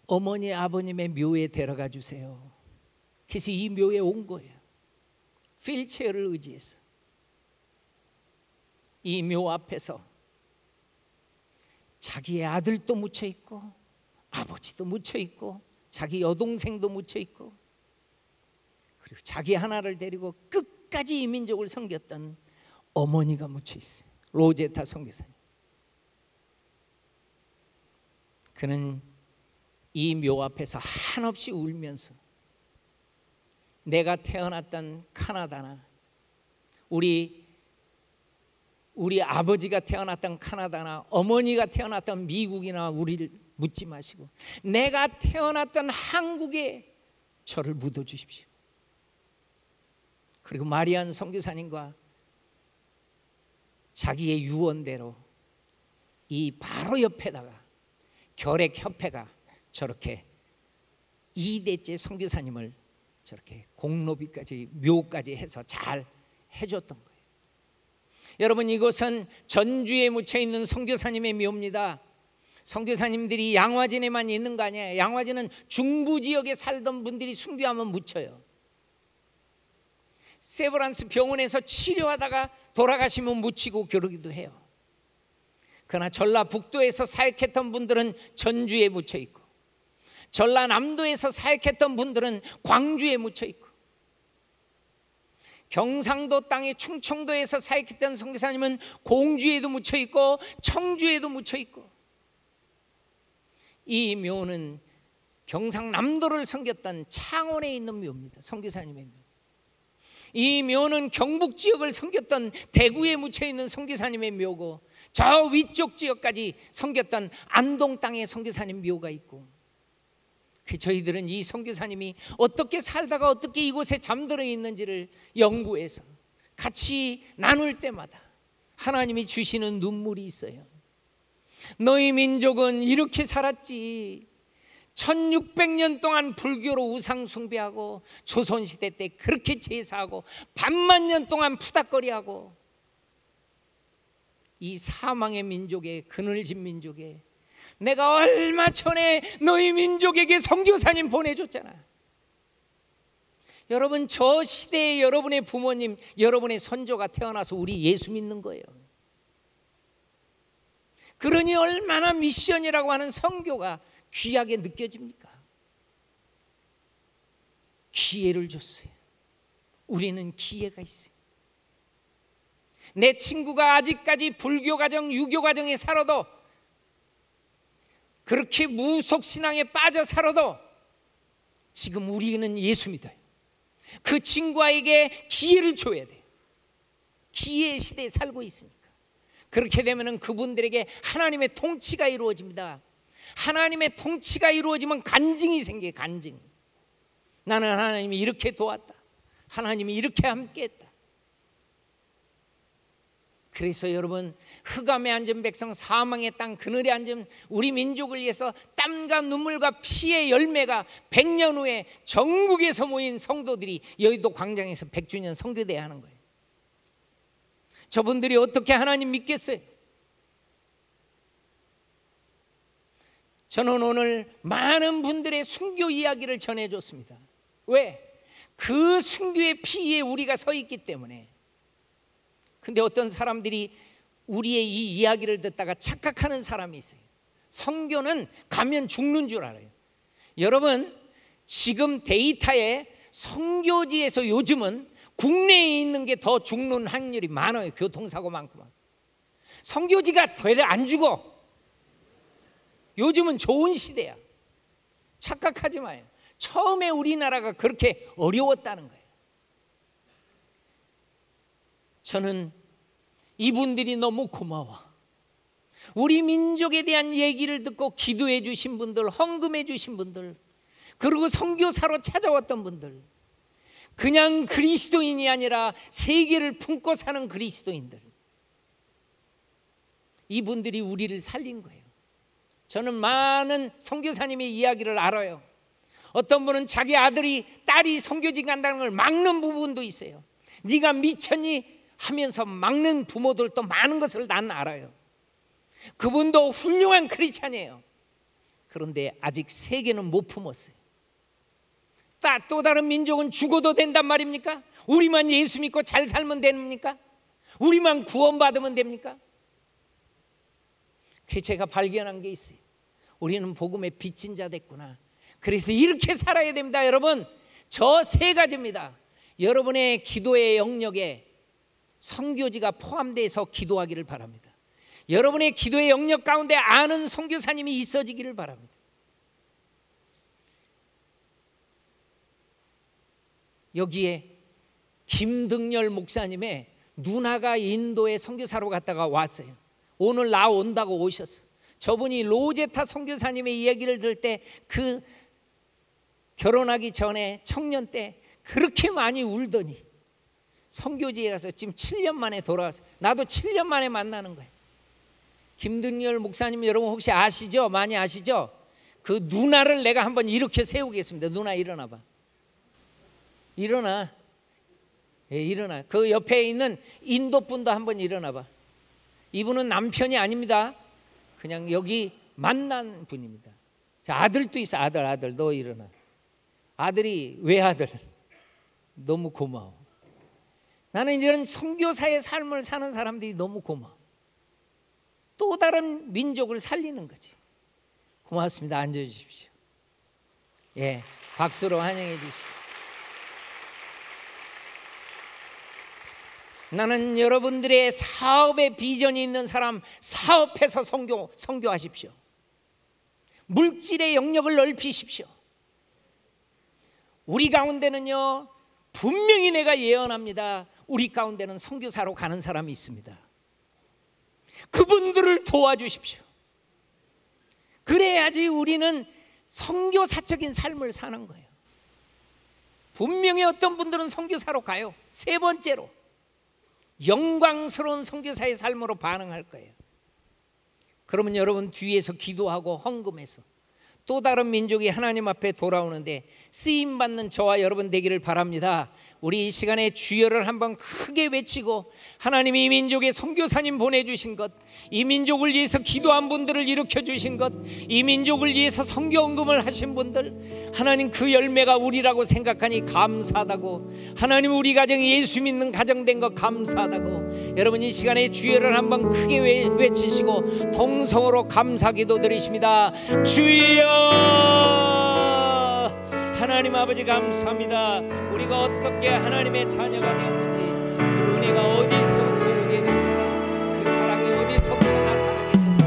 어머니 아버님의 묘에 데려가 주세요. 그래서 이 묘에 온 거예요. 휠체어를 의지해서. 이 묘 앞에서 자기의 아들도 묻혀 있고 아버지도 묻혀 있고 자기 여동생도 묻혀 있고, 그리고 자기 하나를 데리고 끝까지 이 민족을 섬겼던 어머니가 묻혀 있어요. 로제타 선교사님. 그는 이 묘 앞에서 한없이 울면서 내가 태어났던 카나다나 우리 우리 아버지가 태어났던 카나다나 어머니가 태어났던 미국이나 우리를 묻지 마시고 내가 태어났던 한국에 저를 묻어주십시오. 그리고 마리안 선교사님과 자기의 유언대로 이 바로 옆에다가 결핵협회가 저렇게 2대째 선교사님을 저렇게 공로비까지 묘까지 해서 잘 해줬던 거예요. 여러분, 이곳은 전주에 묻혀있는 선교사님의 묘입니다. 선교사님들이 양화진에만 있는 거 아니에요. 양화진은 중부 지역에 살던 분들이 순교하면 묻혀요. 세브란스 병원에서 치료하다가 돌아가시면 묻히고 그러기도 해요. 그러나 전라북도에서 사역했던 분들은 전주에 묻혀 있고, 전라남도에서 사역했던 분들은 광주에 묻혀 있고, 경상도 땅의 충청도에서 사역했던 선교사님은 공주에도 묻혀 있고 청주에도 묻혀 있고, 이 묘는 경상남도를 섬겼던 창원에 있는 묘입니다. 선교사님의 묘. 이 묘는 경북 지역을 섬겼던 대구에 묻혀 있는 선교사님의 묘고, 저 위쪽 지역까지 섬겼던 안동 땅에 선교사님 묘가 있고, 저희들은 이 선교사님이 어떻게 살다가 어떻게 이곳에 잠들어 있는지를 연구해서 같이 나눌 때마다 하나님이 주시는 눈물이 있어요. 너희 민족은 이렇게 살았지. 1600년 동안 불교로 우상 숭배하고 조선시대 때 그렇게 제사하고 반만 년 동안 푸닥거리하고, 이 사망의 민족에, 그늘진 민족에 내가 얼마 전에 너희 민족에게 선교사님 보내줬잖아. 여러분, 저 시대에 여러분의 부모님, 여러분의 선조가 태어나서 우리 예수 믿는 거예요. 그러니 얼마나 미션이라고 하는 선교가 귀하게 느껴집니까? 기회를 줬어요. 우리는 기회가 있어요. 내 친구가 아직까지 불교 가정, 유교 가정에 살아도, 그렇게 무속신앙에 빠져 살아도 지금 우리는 예수 믿어요. 그 친구에게 기회를 줘야 돼요. 기회의 시대에 살고 있으니까. 그렇게 되면 그분들에게 하나님의 통치가 이루어집니다. 하나님의 통치가 이루어지면 간증이 생겨요. 간증. 나는 하나님이 이렇게 도왔다. 하나님이 이렇게 함께했다. 그래서 여러분, 흑암에 앉은 백성, 사망의 땅, 그늘에 앉은 우리 민족을 위해서 땀과 눈물과 피의 열매가 100년 후에 전국에서 모인 성도들이 여의도 광장에서 100주년 선교대회 하는 거예요. 저분들이 어떻게 하나님 믿겠어요? 저는 오늘 많은 분들의 순교 이야기를 전해줬습니다. 왜? 그 순교의 피에 우리가 서 있기 때문에. 근데 어떤 사람들이 우리의 이 이야기를 듣다가 착각하는 사람이 있어요. 선교는 가면 죽는 줄 알아요. 여러분, 지금 데이터에 선교지에서 요즘은 국내에 있는 게 더 죽는 확률이 많아요. 교통사고 많구만. 선교지가 되려 안 죽어. 요즘은 좋은 시대야. 착각하지 마요. 처음에 우리나라가 그렇게 어려웠다는 거예요. 저는 이분들이 너무 고마워. 우리 민족에 대한 얘기를 듣고 기도해 주신 분들, 헌금해 주신 분들, 그리고 선교사로 찾아왔던 분들, 그냥 그리스도인이 아니라 세계를 품고 사는 그리스도인들, 이분들이 우리를 살린 거예요. 저는 많은 선교사님의 이야기를 알아요. 어떤 분은 자기 아들이, 딸이 선교지 간다는 걸 막는 부분도 있어요. 네가 미쳤니? 하면서 막는 부모들도 많은 것을 난 알아요. 그분도 훌륭한 크리스찬이에요. 그런데 아직 세계는 못 품었어요. 또 다른 민족은 죽어도 된단 말입니까? 우리만 예수 믿고 잘 살면 됩니까? 우리만 구원받으면 됩니까? 그래서 제가 발견한 게 있어요. 우리는 복음의 빚진 자 됐구나. 그래서 이렇게 살아야 됩니다. 여러분, 저 세 가지입니다. 여러분의 기도의 영역에 선교지가 포함돼서 기도하기를 바랍니다. 여러분의 기도의 영역 가운데 아는 선교사님이 있어지기를 바랍니다. 여기에 김등열 목사님의 누나가 인도에 선교사로 갔다가 왔어요. 오늘 나 온다고 오셨어. 저분이 로제타 선교사님의 이야기를 들을 때 그 결혼하기 전에 청년 때 그렇게 많이 울더니 선교지에 가서 지금 7년 만에 돌아왔어요. 나도 7년 만에 만나는 거예요. 김등열 목사님 여러분 혹시 아시죠? 많이 아시죠? 그 누나를 내가 한번 이렇게 세우겠습니다. 누나 일어나 봐. 일어나. 예, 일어나. 그 옆에 있는 인도 분도 한번 일어나 봐. 이분은 남편이 아닙니다. 그냥 여기 만난 분입니다. 자, 아들도 있어. 아들 너 일어나. 아들이 외아들. 너무 고마워. 나는 이런 선교사의 삶을 사는 사람들이 너무 고마워. 또 다른 민족을 살리는 거지. 고맙습니다. 앉아주십시오. 예, 박수로 환영해 주시고. 나는 여러분들의 사업에 비전이 있는 사람 사업해서 선교하십시오. 물질의 영역을 넓히십시오. 우리 가운데는요, 분명히 내가 예언합니다. 우리 가운데는 선교사로 가는 사람이 있습니다. 그분들을 도와주십시오. 그래야지 우리는 선교사적인 삶을 사는 거예요. 분명히 어떤 분들은 선교사로 가요. 세 번째로 영광스러운 선교사의 삶으로 반응할 거예요. 그러면 여러분 뒤에서 기도하고 헌금해서 또 다른 민족이 하나님 앞에 돌아오는데 쓰임받는 저와 여러분 되기를 바랍니다. 우리 이 시간에 주여를 한번 크게 외치고 하나님이 이 민족에 선교사님 보내주신 것, 이 민족을 위해서 기도한 분들을 일으켜주신 것, 이 민족을 위해서 선교헌금을 하신 분들, 하나님 그 열매가 우리라고 생각하니 감사하다고, 하나님 우리 가정이 예수 믿는 가정 된 것 감사하다고, 여러분 이 시간에 주여를 한번 크게 외치시고 동성으로 감사 기도 드리십니다. 주여, 하나님 아버지 감사합니다. 우리가 어떻게 하나님의 자녀가 되었는지, 그 은혜가 어디서부터 오게 됐는지, 그 사랑이 어디서부터 나타나게 됐는지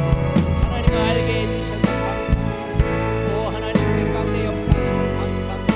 하나님 알게 해주셔서 감사합니다. 또 하나님 우리 가운데 역사하시고 감사합니다.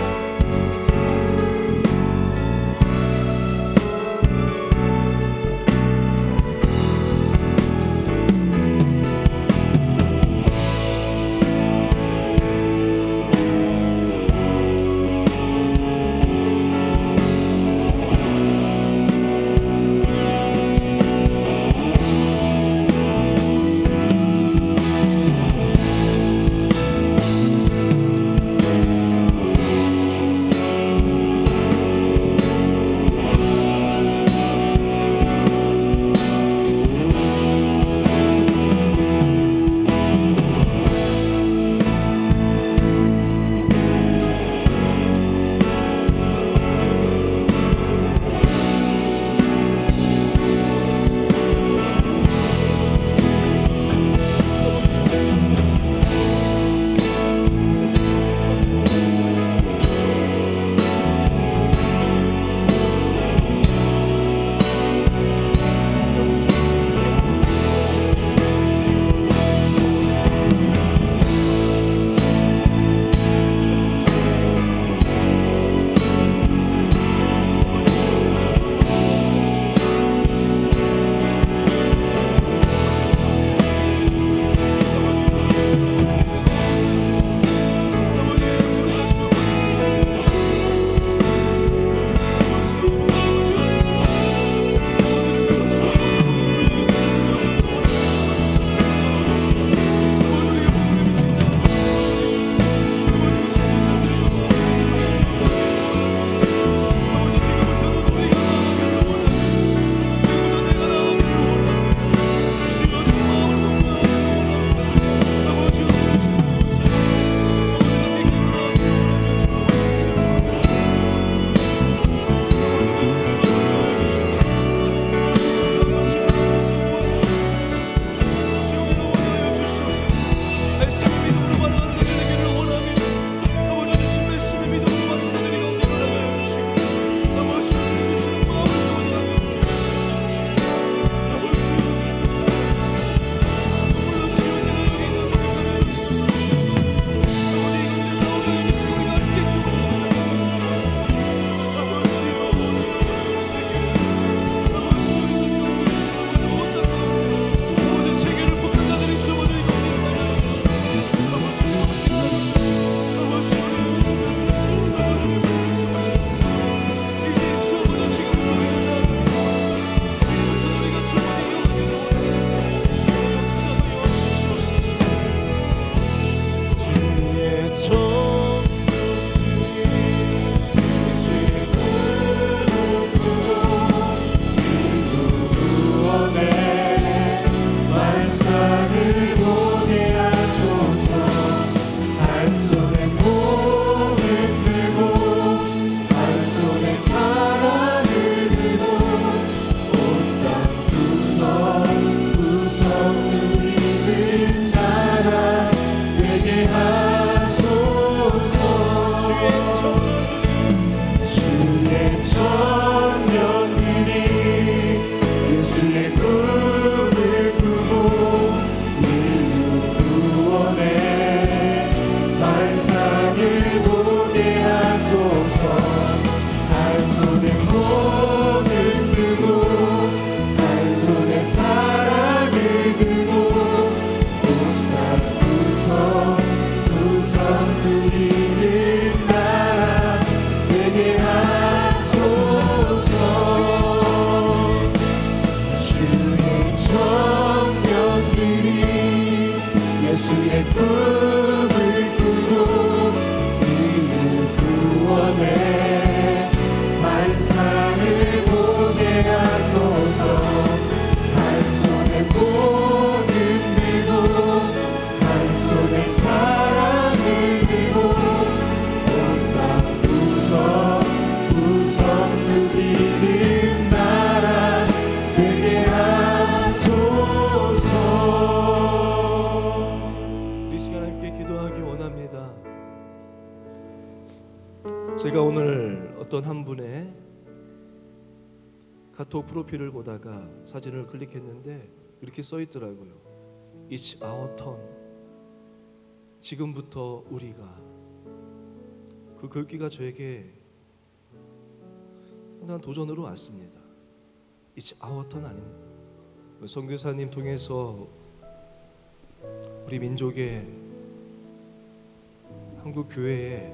꿈을 꾸고 이를 구원해 환상을 보게 하소서. 한 손에 모든 들고 한 손에 사랑을 들고 온갖 우성 누리는 나라 되게 하소서. 이 시간 함께 기도하기 원합니다. 제가 오늘 어떤 한 분의 카톡 프로필을 보다가 사진을 클릭했는데 이렇게 써 있더라고요. It's our turn. 지금부터 우리가. 그 글귀가 저에게 상당한 도전으로 왔습니다. It's our turn 아닙니다. 선교사님 통해서 우리 민족의 한국 교회에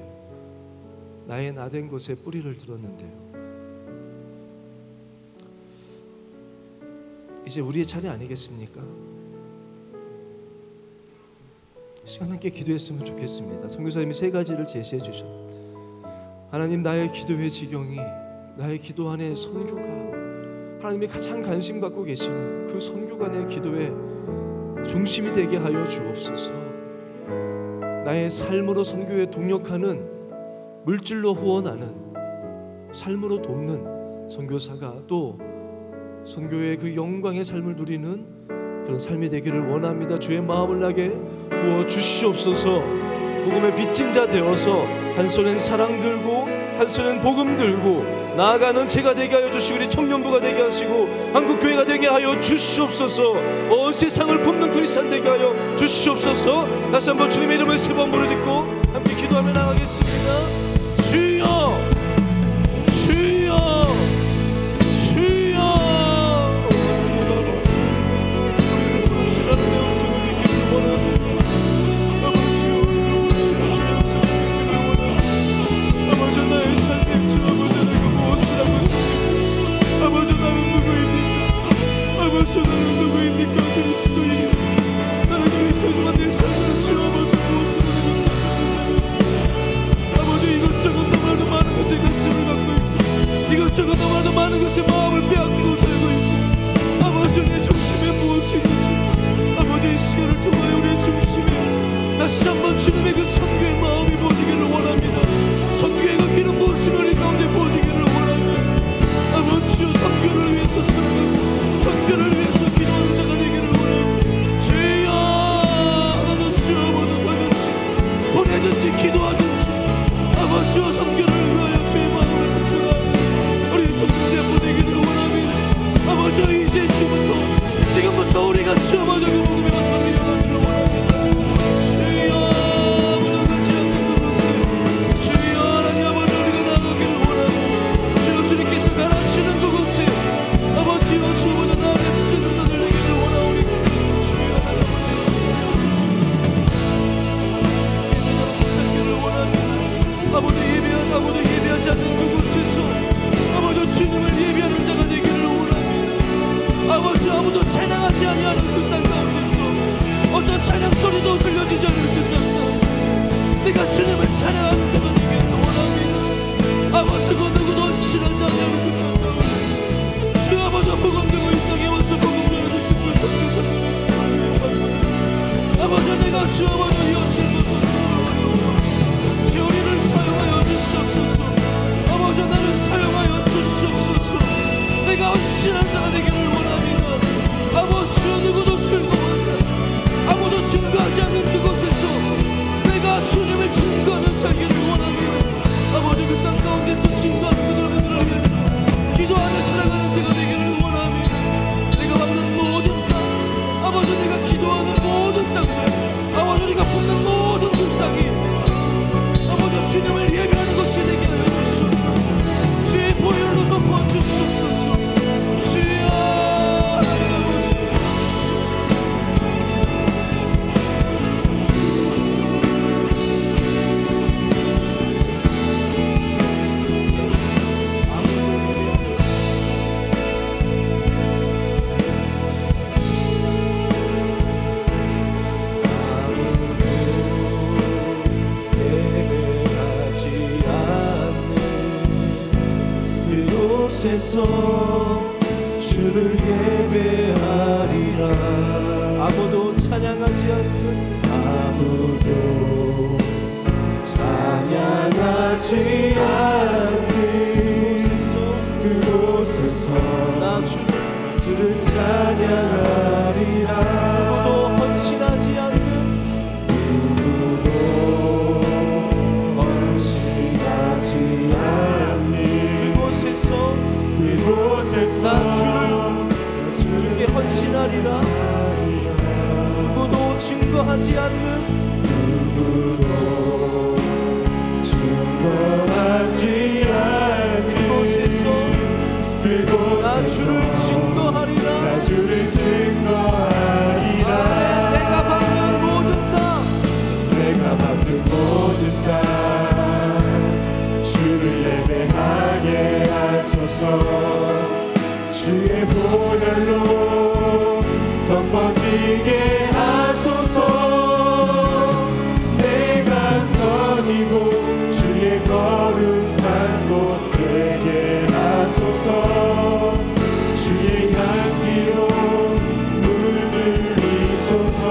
나의 나된 것에 뿌리를 들었는데요. 이제 우리의 차례 아니겠습니까? 시간 함께 기도했으면 좋겠습니다. 선교사님이 3가지를 제시해 주셨습니다. 하나님, 나의 기도의 지경이, 나의 기도 안에 선교가 하나님이 가장 관심 갖고 계시는 그 선교가 내 기도의 중심이 되게 하여 주옵소서. 나의 삶으로 선교에 동력하는, 물질로 후원하는, 삶으로 돕는 선교사가 또 선교의 그 영광의 삶을 누리는 그런 삶이 되기를 원합니다. 주의 마음을 나게 부어 주시옵소서. 복음의 빚진 자 되어서 한 손엔 사랑 들고 한 손엔 복음 들고 나아가는 제가 되게 하여 주시고 우리 청년부가 되게 하시고 한국교회가 되게 하여 주시옵소서. 온 세상을 품는 그리스도인 되게 하여 주시옵소서. 다시 한번 주님의 이름을 3번 부르짖고 함께 기도하며 나가겠습니다. 주여, 주여, 주여. 우리를 부르시라는 내 음성을 듣기를 원합니다. 아버지여, 우리를 부르시는 주의 음성을 듣기를 원합니다. 아버지, 나의 삶의 주, 아버지, 내가 무엇이라고 했습니까? 아버지, 나는 누구입니까? 아버지, 나는 누구입니까? 그리스도인 나는 우리 소중한 내 삶을 주, 아버지, 무엇으로 내가 세상을 살았습니다. 아버지, 이것저것 너무나도 많은 것에 관심을 갖고 있고 이것저것 너무나도 많은 것에 마음을 빼앗기고 살고 있고 아버지, 내 중심에 무엇이 있는지 아버지, 이 시간을 통하여 우리의 중심에 다시 한번 주님의 그 선교의 마음이 보지기를 원합니다. 선교의 그 기름 부으심이 우리 가운데 보지기를 원합니다. 아버지여, 선교를 위해서 살아가고 선교를 위해서 기도하는 자가 되기를 원합니다. 주여, 나도 주여 모독하든지 보내든지 기도하든지 아버지여, 선교를 위하여 주의 마음을 품들하고 우리 청년의 보내기를 원합니다. 아버지, 이제 지금부터 우리가 주여 아버지 그 복음의 만남을 일어나기를 원합니다. 주여, 무너지지 않는 그곳에 주여, 하나님 아버지, 우리가 나가기를 원합니다. 주여, 주님께서 가라시는 그곳에 아버지여, 주어보다 나아가시는 자들 되기를 원하오니 주여, 하나님 아버지 살기를 원합니다. 아버지, 예배하지 않는 그곳에서 아버지, 주님을 예배하는 자가 되기를 원합니다. 아버지, 아무도 찬양하지 아니하는 그 땅 가운데서 어떤 찬양 소리도 들려지지 않는 그 땅 가운데 내가 주님을 찬양하는 자가 되기를 원합니다. 아버지, 그 누구도 싫어하지 아니하는 그 땅 가운데 주 아버지, 복음 들고 이 땅에 와서 복음 전해주신 분 선교사님을 아버지, 내가 주 아버지 이어질 것을 주 우리를 사용하여 주시옵소서. 아버지, 나를 사용하여 주시옵소서. 내가 헌신한 자가 되기를 원합니다. 아버지여, 누구도 즐거워하지 아무도 증거하지 않는 그곳에서 내가 주님을 증거하는 살기를 원합니다. 아버지, 그 땅 가운데서 증거하는 그들을 위해서 기도하며 살아가는 제가 되기를 원합니다. 내가 밟는 모든 땅, 아버지, 내가 기도하는 모든 땅들, 아버지, 우리가 품는 모든 그 땅이 아버지, 주님을 예배하는 것이 되게 하여 주시옵소서. 주의 보혈로 덮어 주시옵소서. 주여, 하나님 아버지, 주시옵소서. 그곳에서 주를 예배하리라. 아무도 찬양하지 않는 아무도 찬양하지 않는 그곳에서 나 주를 찬양하리라. 누구도 헌신하지 않는 누구도 헌신하지 않는 그곳에서 나 주께 헌신하리라. 누구도 증거하지 않는 누구도 증거하지 않는 그곳에서 나 주를 증거하리라. 나 주를 증거하리라. 내가 받는 모든 땅 내가 받는 모든 땅 주를 예배하게 하소서. 주의 보혈로 덮어지게 하소서. 내가 선이고 주의 거룩한 곳 되게 하소서. 주의 향기로 물들이소서.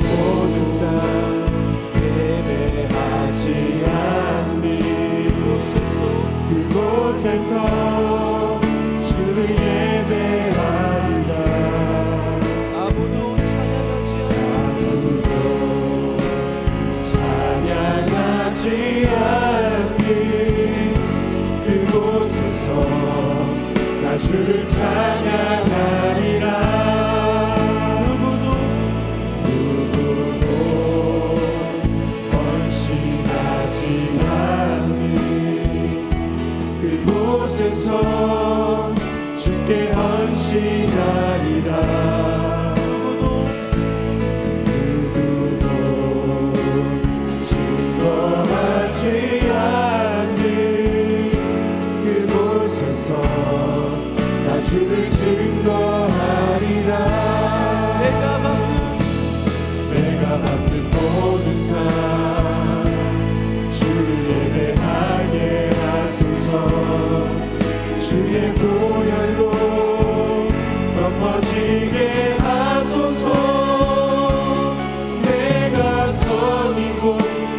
모든 땅 예배하지 않는 그곳에서 주를 예배하리라. 아무도 찬양하지 않는 그곳에서 나 주를 찬양하리라. 누구도 헌신하지 않는 그곳에서 주께 헌신하리라. 누구도 증거하지 않는 그곳에서 나 주를 증거하리라. 내가 받는 모든 것 주를 예배하게 하소서. 주의 보혈로 덮어지게 하소서. 내가 선이고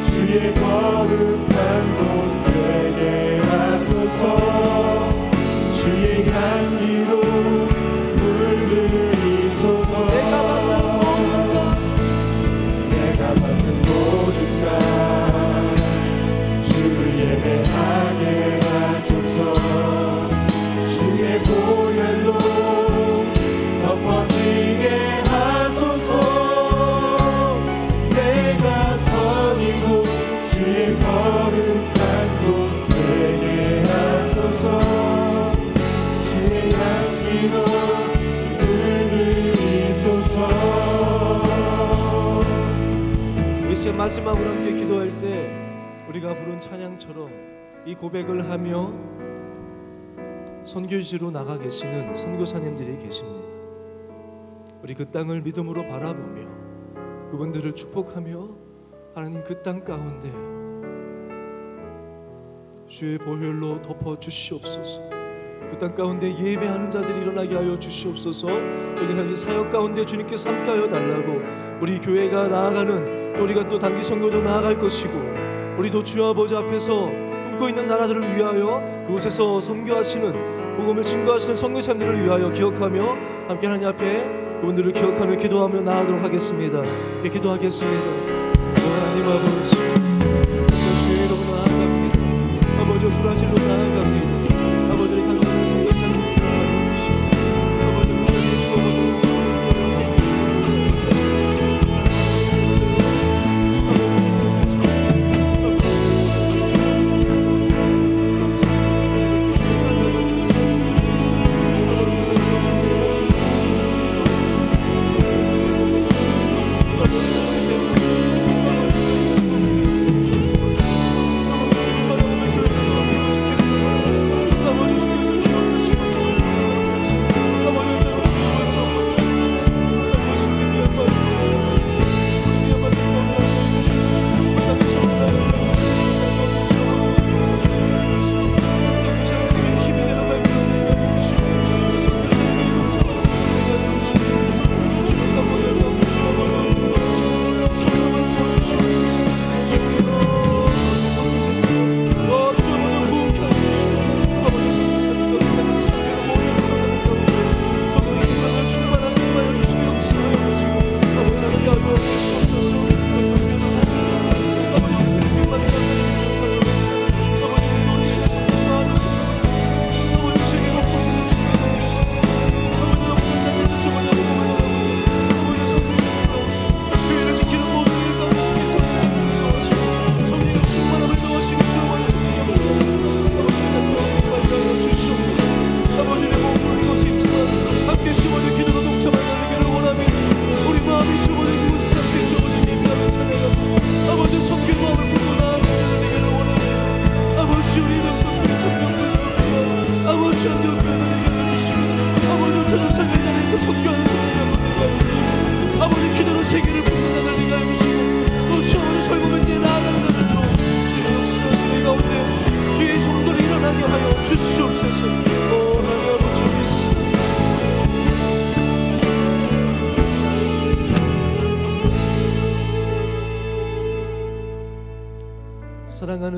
주의 거룩한 곳 되게 하소서. 주의 향기로 물들이소서. 내가 받는 모든 것 주를 예배하게 하소서. 주의 보혈로 덮어지게 하소서. 내가 선이고 주의 거룩한 곳 되게 하소서. 주의 향기로 물들이소서. 이 시간 마지막으로 함께 기도할 때 우리가 부른 찬양처럼 이 고백을 하며 선교지로 나가 계시는 선교사님들이 계십니다. 우리 그 땅을 믿음으로 바라보며 그분들을 축복하며 하나님 그 땅 가운데 주의 보혈로 덮어 주시옵소서. 그 땅 가운데 예배하는 자들이 일어나게 하여 주시옵소서. 저기 현재 사역 가운데 주님께서 함께 하여 달라고 우리 교회가 나아가는 또 우리가 또 단기 선교도 나아갈 것이고 우리도 주 아버지 앞에서 꿈꿔 있는 나라들을 위하여 그곳에서 선교하시는 복음을 증거하시는 선교사님들을 위하여 기억하며 함께 하나님 앞에 그분들을 기억하며 기도하며 나아가도록 하겠습니다. 기도하겠습니다. 하나님 아버지 주의 이름으로 나아갑니다. 아버지 브라질로 나아갑니다. 아버지 가족들 선교사님들 알아주시고 아버지 우리에게 주어가고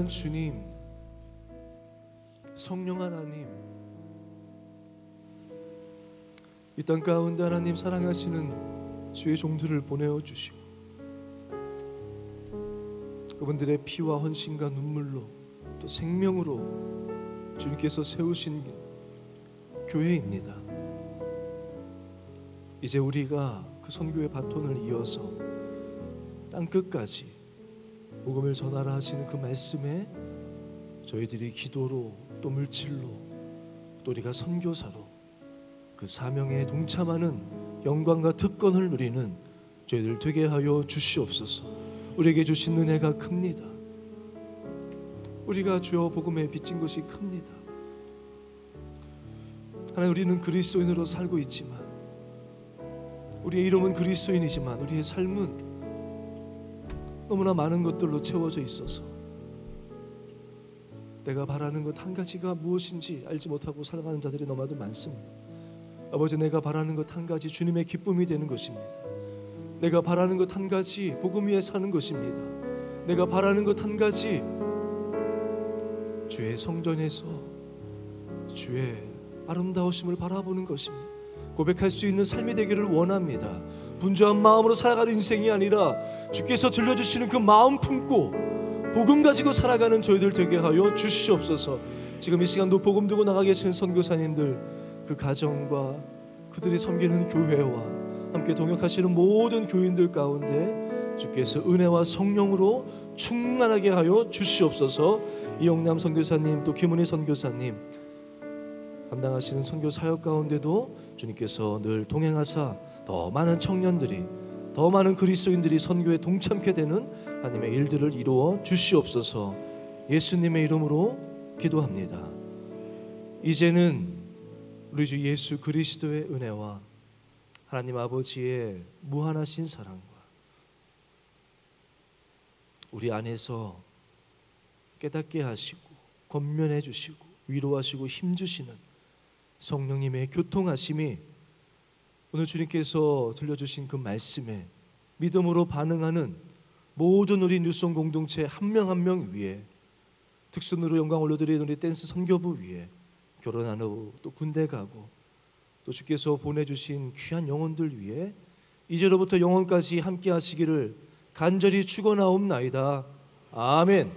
사랑하는 주님, 성령 하나님, 이 땅 가운데 하나님 사랑하시는 주의 종들을 보내어 주시고 그분들의 피와 헌신과 눈물로 또 생명으로 주님께서 세우신 교회입니다. 이제 우리가 그 선교의 바톤을 이어서 땅 끝까지 복음을 전하라 하시는 그 말씀에 저희들이 기도로 또 물질로 또 우리가 선교사로 그 사명에 동참하는 영광과 특권을 누리는 저희들 되게 하여 주시옵소서. 우리에게 주신 은혜가 큽니다. 우리가 주여 복음에 빚진 것이 큽니다. 하나님, 우리는 그리스도인으로 살고 있지만, 우리의 이름은 그리스도인이지만 우리의 삶은 너무나 많은 것들로 채워져 있어서 내가 바라는 것 한 가지가 무엇인지 알지 못하고 살아가는 자들이 너무나도 많습니다. 아버지, 내가 바라는 것 한 가지 주님의 기쁨이 되는 것입니다. 내가 바라는 것 한 가지 복음 위에 사는 것입니다. 내가 바라는 것 한 가지 주의 성전에서 주의 아름다우심을 바라보는 것입니다. 고백할 수 있는 삶이 되기를 원합니다. 분주한 마음으로 살아가는 인생이 아니라 주께서 들려주시는 그 마음 품고 복음 가지고 살아가는 저희들 되게 하여 주시옵소서. 지금 이 시간도 복음 두고 나가 계시는 선교사님들, 그 가정과 그들이 섬기는 교회와 함께 동역하시는 모든 교인들 가운데 주께서 은혜와 성령으로 충만하게 하여 주시옵소서. 이영남 선교사님, 또 김은희 선교사님 감당하시는 선교 사역 가운데도 주님께서 늘 동행하사 더 많은 청년들이, 더 많은 그리스도인들이 선교에 동참케 되는 하나님의 일들을 이루어 주시옵소서. 예수님의 이름으로 기도합니다. 이제는 우리 주 예수 그리스도의 은혜와 하나님 아버지의 무한하신 사랑과 우리 안에서 깨닫게 하시고 권면해 주시고 위로하시고 힘주시는 성령님의 교통하심이 오늘 주님께서 들려주신 그 말씀에 믿음으로 반응하는 모든 우리 뉴송 공동체 한 명 한 명 위에, 특순으로 영광 올려드리는 우리 댄스 선교부 위에, 결혼한 후 또 군대 가고 또 주께서 보내주신 귀한 영혼들 위에 이제로부터 영원까지 함께 하시기를 간절히 축원하옵나이다. 아멘.